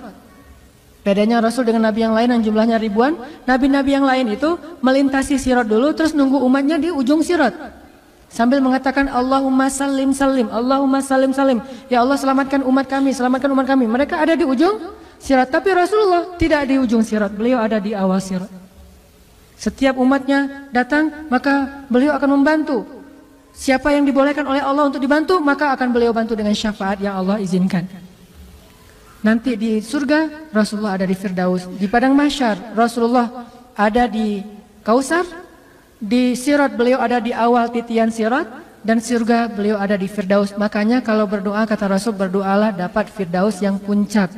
Bedanya Rasul dengan Nabi yang lain yang jumlahnya ribuan, Nabi-Nabi yang lain itu melintasi sirat dulu, terus nunggu umatnya di ujung sirat. Sambil mengatakan Allahumma salim salim, Allahumma salim salim. Ya Allah selamatkan umat kami, selamatkan umat kami. Mereka ada di ujung sirat, tapi Rasulullah tidak di ujung sirat, beliau ada di awal sirat. Setiap umatnya datang, maka beliau akan membantu. Siapa yang dibolehkan oleh Allah untuk dibantu, maka akan beliau bantu dengan syafaat yang Allah izinkan. Nanti di surga Rasulullah ada di Firdaus, di padang mahsyar Rasulullah ada di Kautsar, di Sirat beliau ada di awal titian Sirat, dan surga beliau ada di Firdaus. Makanya kalau berdoa kata Rasul, berdoalah dapat Firdaus yang puncak,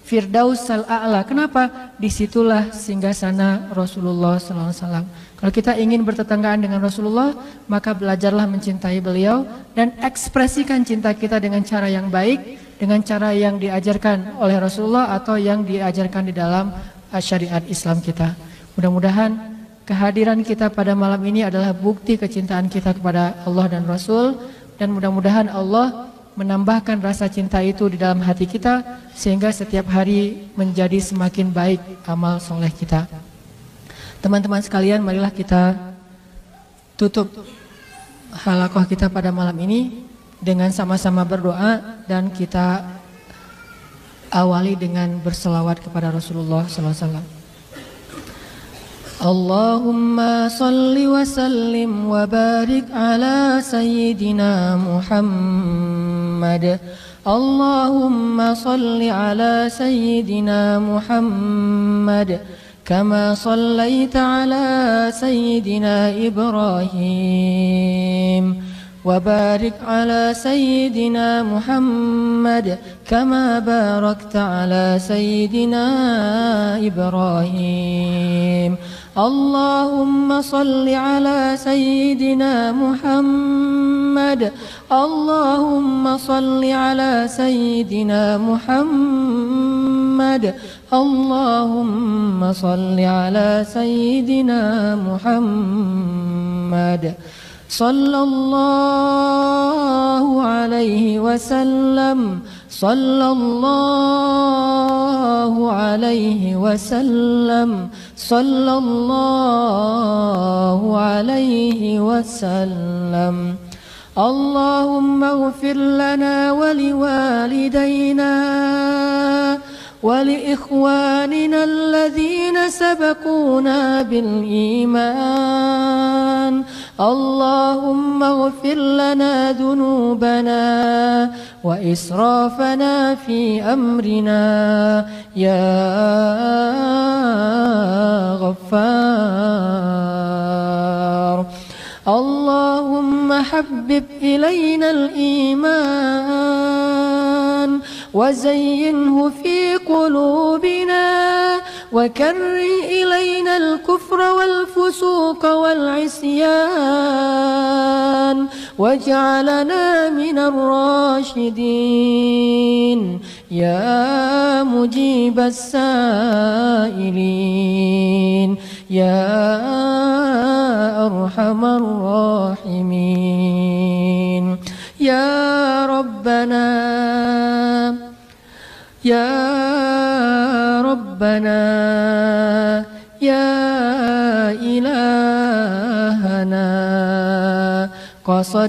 Firdaus al-A'la. Kenapa? Disitulah singgasana Rasulullah SAW. Kalau kita ingin bertetanggaan dengan Rasulullah, maka belajarlah mencintai beliau dan ekspresikan cinta kita dengan cara yang baik, dengan cara yang diajarkan oleh Rasulullah atau yang diajarkan di dalam syariat Islam kita. Mudah-mudahan kehadiran kita pada malam ini adalah bukti kecintaan kita kepada Allah dan Rasul, dan mudah-mudahan Allah menambahkan rasa cinta itu di dalam hati kita sehingga setiap hari menjadi semakin baik amal soleh kita. Teman-teman sekalian, marilah kita tutup halaqah kita pada malam ini dengan sama-sama berdoa, dan kita awali dengan berselawat kepada Rasulullah SAW. Allahumma salli wa sallim wa barik ala sayyidina Muhammad. Allahumma salli ala sayyidina Muhammad kama sallaita ala sayyidina Ibrahim. وبارك على سيدنا محمد كما باركت على سيدنا إبراهيم اللهم صل على سيدنا محمد اللهم صل على سيدنا محمد اللهم صل على سيدنا محمد صلى الله عليه وسلم صلى الله عليه وسلم صلى الله عليه وسلم اللهم اغفر لنا ولوالدينا ولإخواننا الذين سبقونا بالإيمان اللهم اغفر لنا ذنوبنا وإسرافنا في أمرنا يا غفار اللهم حبب إلينا الإيمان وزينه في قلوبنا وكره إلينا الكفر والفسوق والعصيان واجعلنا من الراشدين يا مجيب السائلين يا أرحم الراحمين يا ربنا يا ربنا يا إلهنا قصدناك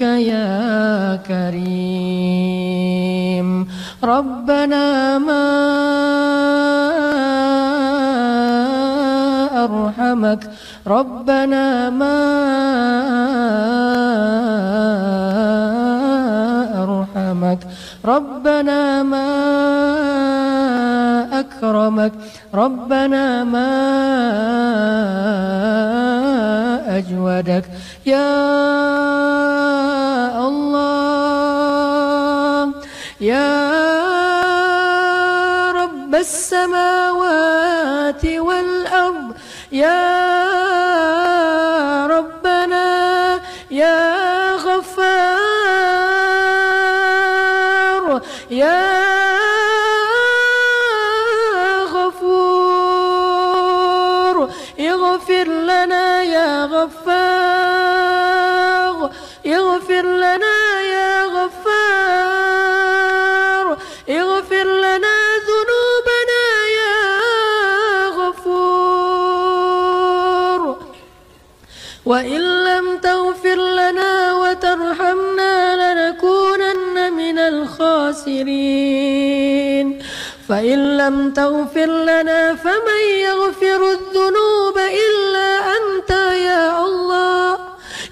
يا كريم ربنا ما أرحمك ربنا ما أرحمك ربنا ما أكرمك ربنا ما أجودك يا الله يا رب السماوات والأرض يا ربنا يا غفار يا غفور اغفر لنا يا غفار اغفر لنا يا غفار اغفر لنا ذنوبنا يا غفور وإن لم تغفر لنا وترحمنا لنكونن من الخاسرين فإن لم تغفر لنا فمن يغفر الذنوب إلا أنت يا الله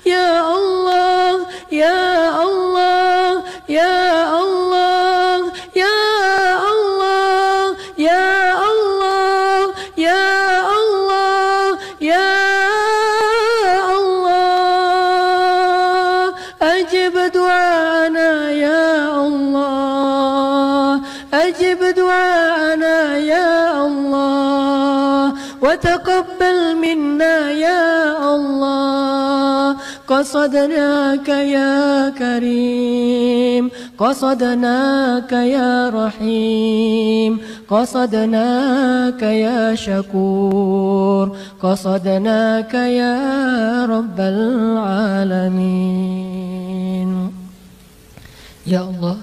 يا الله يا الله يا الله يا الله يا الله يا الله يا الله أجب دعانا يا الله أجب دعانا يا الله وتقبل منا يا الله قصدناك يا كريم قصدناك يا رحيم قصدناك يا شكور قصدناك يا رب العالمين يا الله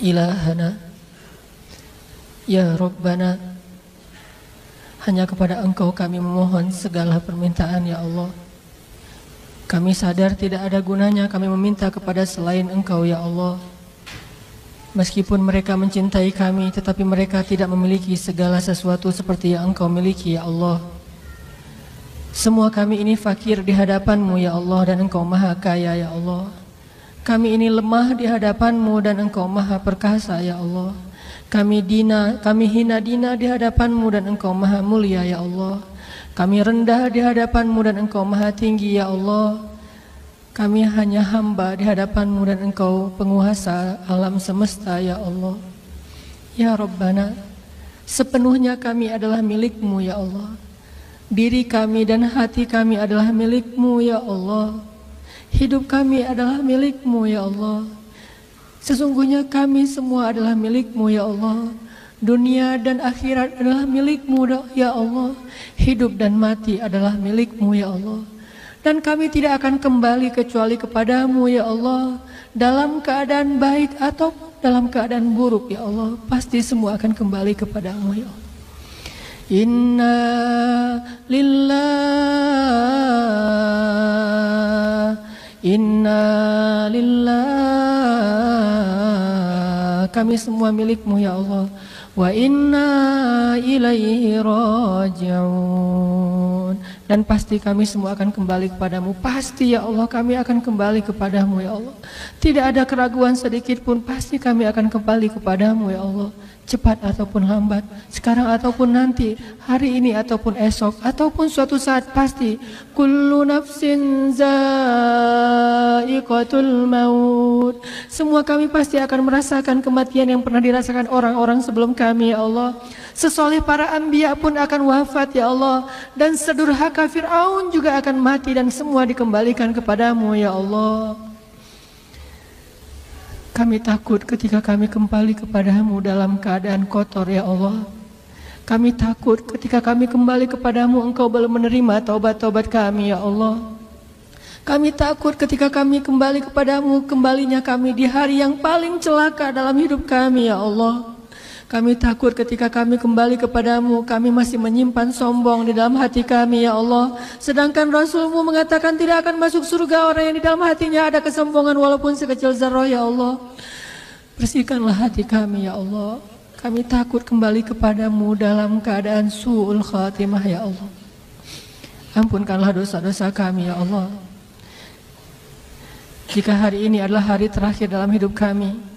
إلهنا ya Rabbana, hanya kepada Engkau kami memohon segala permintaan ya Allah. Kami sadar tidak ada gunanya kami meminta kepada selain Engkau ya Allah. Meskipun mereka mencintai kami, tetapi mereka tidak memiliki segala sesuatu seperti yang Engkau miliki ya Allah. Semua kami ini fakir di hadapan-Mu ya Allah, dan Engkau maha kaya ya Allah. Kami ini lemah di hadapan-Mu dan Engkau maha perkasa ya Allah. Kami hina dina di hadapan-Mu dan Engkau maha mulia ya Allah. Kami rendah di hadapan-Mu dan Engkau maha tinggi ya Allah. Kami hanya hamba di hadapan-Mu dan Engkau penguasa alam semesta ya Allah. Ya Rabbana, Sepenuhnya kami adalah milik-Mu ya Allah. Diri kami dan hati kami adalah milik-Mu ya Allah. Hidup kami adalah milik-Mu ya Allah. Sesungguhnya kami semua adalah milik-Mu ya Allah. Dunia dan akhirat adalah milik-Mu ya Allah. Hidup dan mati adalah milik-Mu ya Allah. Dan kami tidak akan kembali kecuali kepada-Mu ya Allah. Dalam keadaan baik atau dalam keadaan buruk ya Allah, pasti semua akan kembali kepada-Mu ya Allah. Inna lillah, kami semua milik-Mu ya Allah. Wa inna ilaihi raji'un, dan pasti kami semua akan kembali kepada-Mu. Pasti ya Allah, kami akan kembali kepada-Mu ya Allah. Tidak ada keraguan sedikit pun, pasti kami akan kembali kepada-Mu ya Allah. Cepat ataupun lambat, sekarang ataupun nanti, hari ini ataupun esok, ataupun suatu saat, pasti kullu nafsin za'iqatul maut. Semua kami pasti akan merasakan kematian yang pernah dirasakan orang-orang sebelum kami ya Allah. Sesoleh para anbiya pun akan wafat ya Allah. Dan sedurhaka Fir'aun juga akan mati, dan semua dikembalikan kepada-Mu ya Allah. Kami takut ketika kami kembali kepada-Mu dalam keadaan kotor ya Allah. Kami takut ketika kami kembali kepada-Mu, Engkau belum menerima taubat-taubat kami ya Allah. Kami takut ketika kami kembali kepada-Mu, kembalinya kami di hari yang paling celaka dalam hidup kami ya Allah. Kami takut ketika kami kembali kepada-Mu, kami masih menyimpan sombong di dalam hati kami ya Allah. Sedangkan Rasul-Mu mengatakan tidak akan masuk surga orang yang di dalam hatinya ada kesombongan walaupun sekecil zarah ya Allah. Bersihkanlah hati kami ya Allah. Kami takut kembali kepada-Mu dalam keadaan su'ul khatimah ya Allah. Ampunkanlah dosa-dosa kami ya Allah. Jika hari ini adalah hari terakhir dalam hidup kami,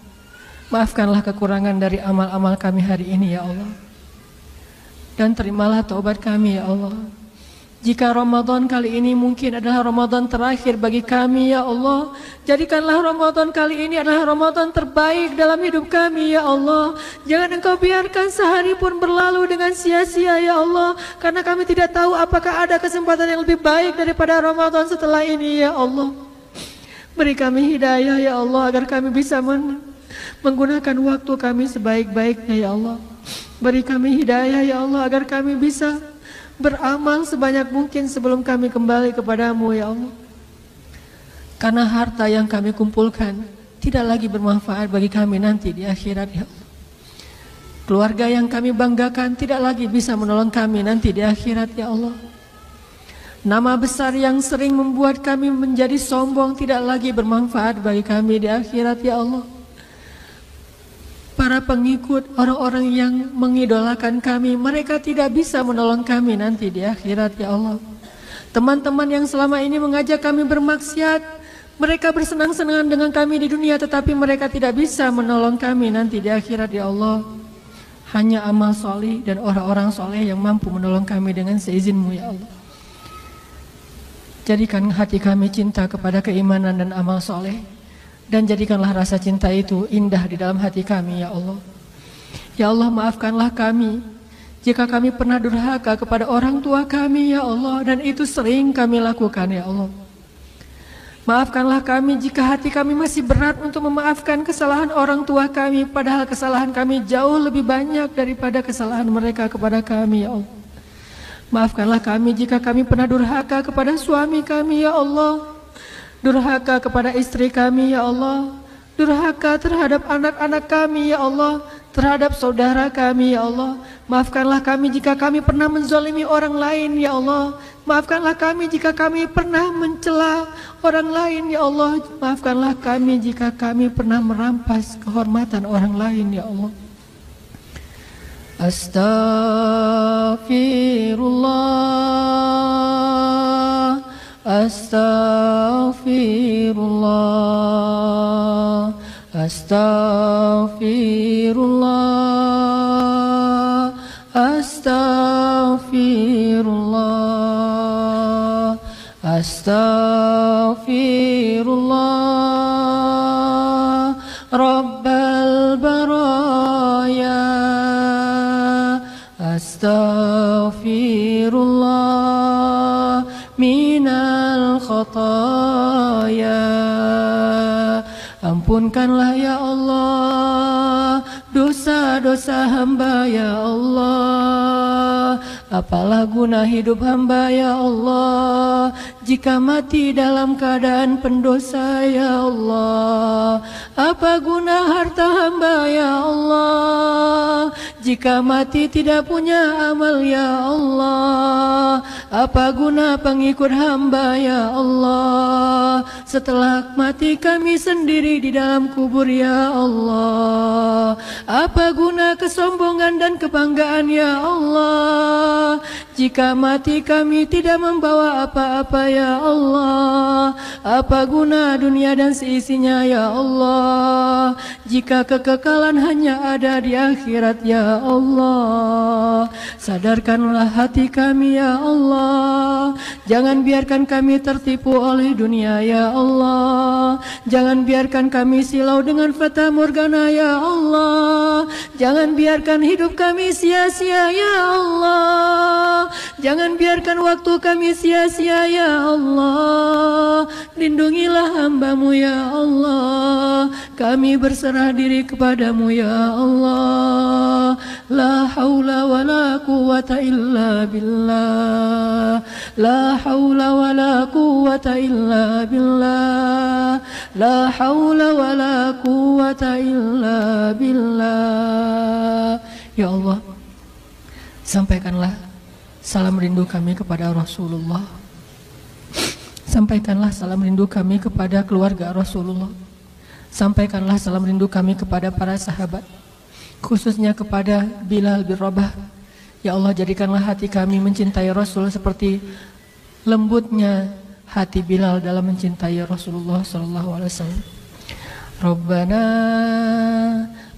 maafkanlah kekurangan dari amal-amal kami hari ini ya Allah. Dan terimalah taubat kami ya Allah. Jika Ramadan kali ini mungkin adalah Ramadan terakhir bagi kami ya Allah, jadikanlah Ramadan kali ini adalah Ramadan terbaik dalam hidup kami ya Allah. Jangan Engkau biarkan sehari pun berlalu dengan sia-sia ya Allah, karena kami tidak tahu apakah ada kesempatan yang lebih baik daripada Ramadan setelah ini ya Allah. Beri kami hidayah ya Allah, agar kami bisa menggunakan waktu kami sebaik-baiknya ya Allah. Beri kami hidayah ya Allah, agar kami bisa beramal sebanyak mungkin sebelum kami kembali kepada-Mu ya Allah. Karena harta yang kami kumpulkan tidak lagi bermanfaat bagi kami nanti di akhirat ya Allah. Keluarga yang kami banggakan tidak lagi bisa menolong kami nanti di akhirat ya Allah. Nama besar yang sering membuat kami menjadi sombong tidak lagi bermanfaat bagi kami di akhirat ya Allah. Para pengikut, orang-orang yang mengidolakan kami, mereka tidak bisa menolong kami nanti di akhirat ya Allah. Teman-teman yang selama ini mengajak kami bermaksiat, mereka bersenang-senang dengan kami di dunia, tetapi mereka tidak bisa menolong kami nanti di akhirat ya Allah. Hanya amal soleh dan orang-orang soleh yang mampu menolong kami dengan seizin-Mu ya Allah. Jadikan hati kami cinta kepada keimanan dan amal soleh, dan jadikanlah rasa cinta itu indah di dalam hati kami ya Allah. Ya Allah, maafkanlah kami jika kami pernah durhaka kepada orang tua kami ya Allah, dan itu sering kami lakukan ya Allah. Maafkanlah kami jika hati kami masih berat untuk memaafkan kesalahan orang tua kami, padahal kesalahan kami jauh lebih banyak daripada kesalahan mereka kepada kami ya Allah. Maafkanlah kami jika kami pernah durhaka kepada suami kami ya Allah, durhaka kepada istri kami ya Allah, durhaka terhadap anak-anak kami ya Allah, terhadap saudara kami ya Allah. Maafkanlah kami jika kami pernah menzalimi orang lain ya Allah. Maafkanlah kami jika kami pernah mencela orang lain ya Allah. Maafkanlah kami jika kami pernah merampas kehormatan orang lain ya Allah. Astaghfirullah, astaghfirullah, astaghfirullah, astaghfirullah, astaghfirullah, Rabbal baraya, astaghfirullah minal khataya. Ampunkanlah ya Allah dosa-dosa hamba ya Allah. Apalah guna hidup hamba ya Allah jika mati dalam keadaan pendosa ya Allah. Apa guna harta hamba ya Allah jika mati tidak punya amal ya Allah. Apa guna pengikut hamba ya Allah setelah mati kami sendiri di dalam kubur ya Allah. Apa guna kesombongan dan kebanggaan ya Allah jika mati kami tidak membawa apa-apa ya Allah. Apa guna dunia dan seisinya ya Allah jika kekekalan hanya ada di akhirat ya Allah. Sadarkanlah hati kami ya Allah. Jangan biarkan kami tertipu oleh dunia ya Allah. Jangan biarkan kami silau dengan fata morgana ya Allah. Jangan biarkan hidup kami sia-sia ya Allah. Jangan biarkan waktu kami sia-sia ya Allah. Lindungilah hamba-Mu ya Allah. Kami berserah diri kepadamu ya Allah. La haula wa la quwata illa billah. La haula wa la quwata illa billah. La haula wa la quwata illa billah. Ya Allah, sampaikanlah salam rindu kami kepada Rasulullah. Sampaikanlah salam rindu kami kepada keluarga Rasulullah. Sampaikanlah salam rindu kami kepada para sahabat, khususnya kepada Bilal bin Rabah. Ya Allah, jadikanlah hati kami mencintai Rasul seperti lembutnya hati Bilal dalam mencintai Rasulullah sallallahu alaihi wasallam. Rabbana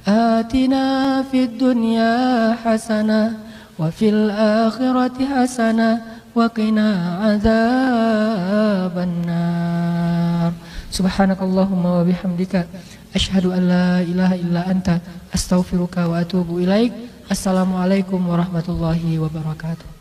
atina fid dunya hasanah wa fil akhirati hasanah wa qina adzabannar. Subhanakallahumma wa bihamdika asyhadu an la ilaha illa anta astaghfiruka wa atubu ilaik. Assalamualaikum warahmatullahi wabarakatuh.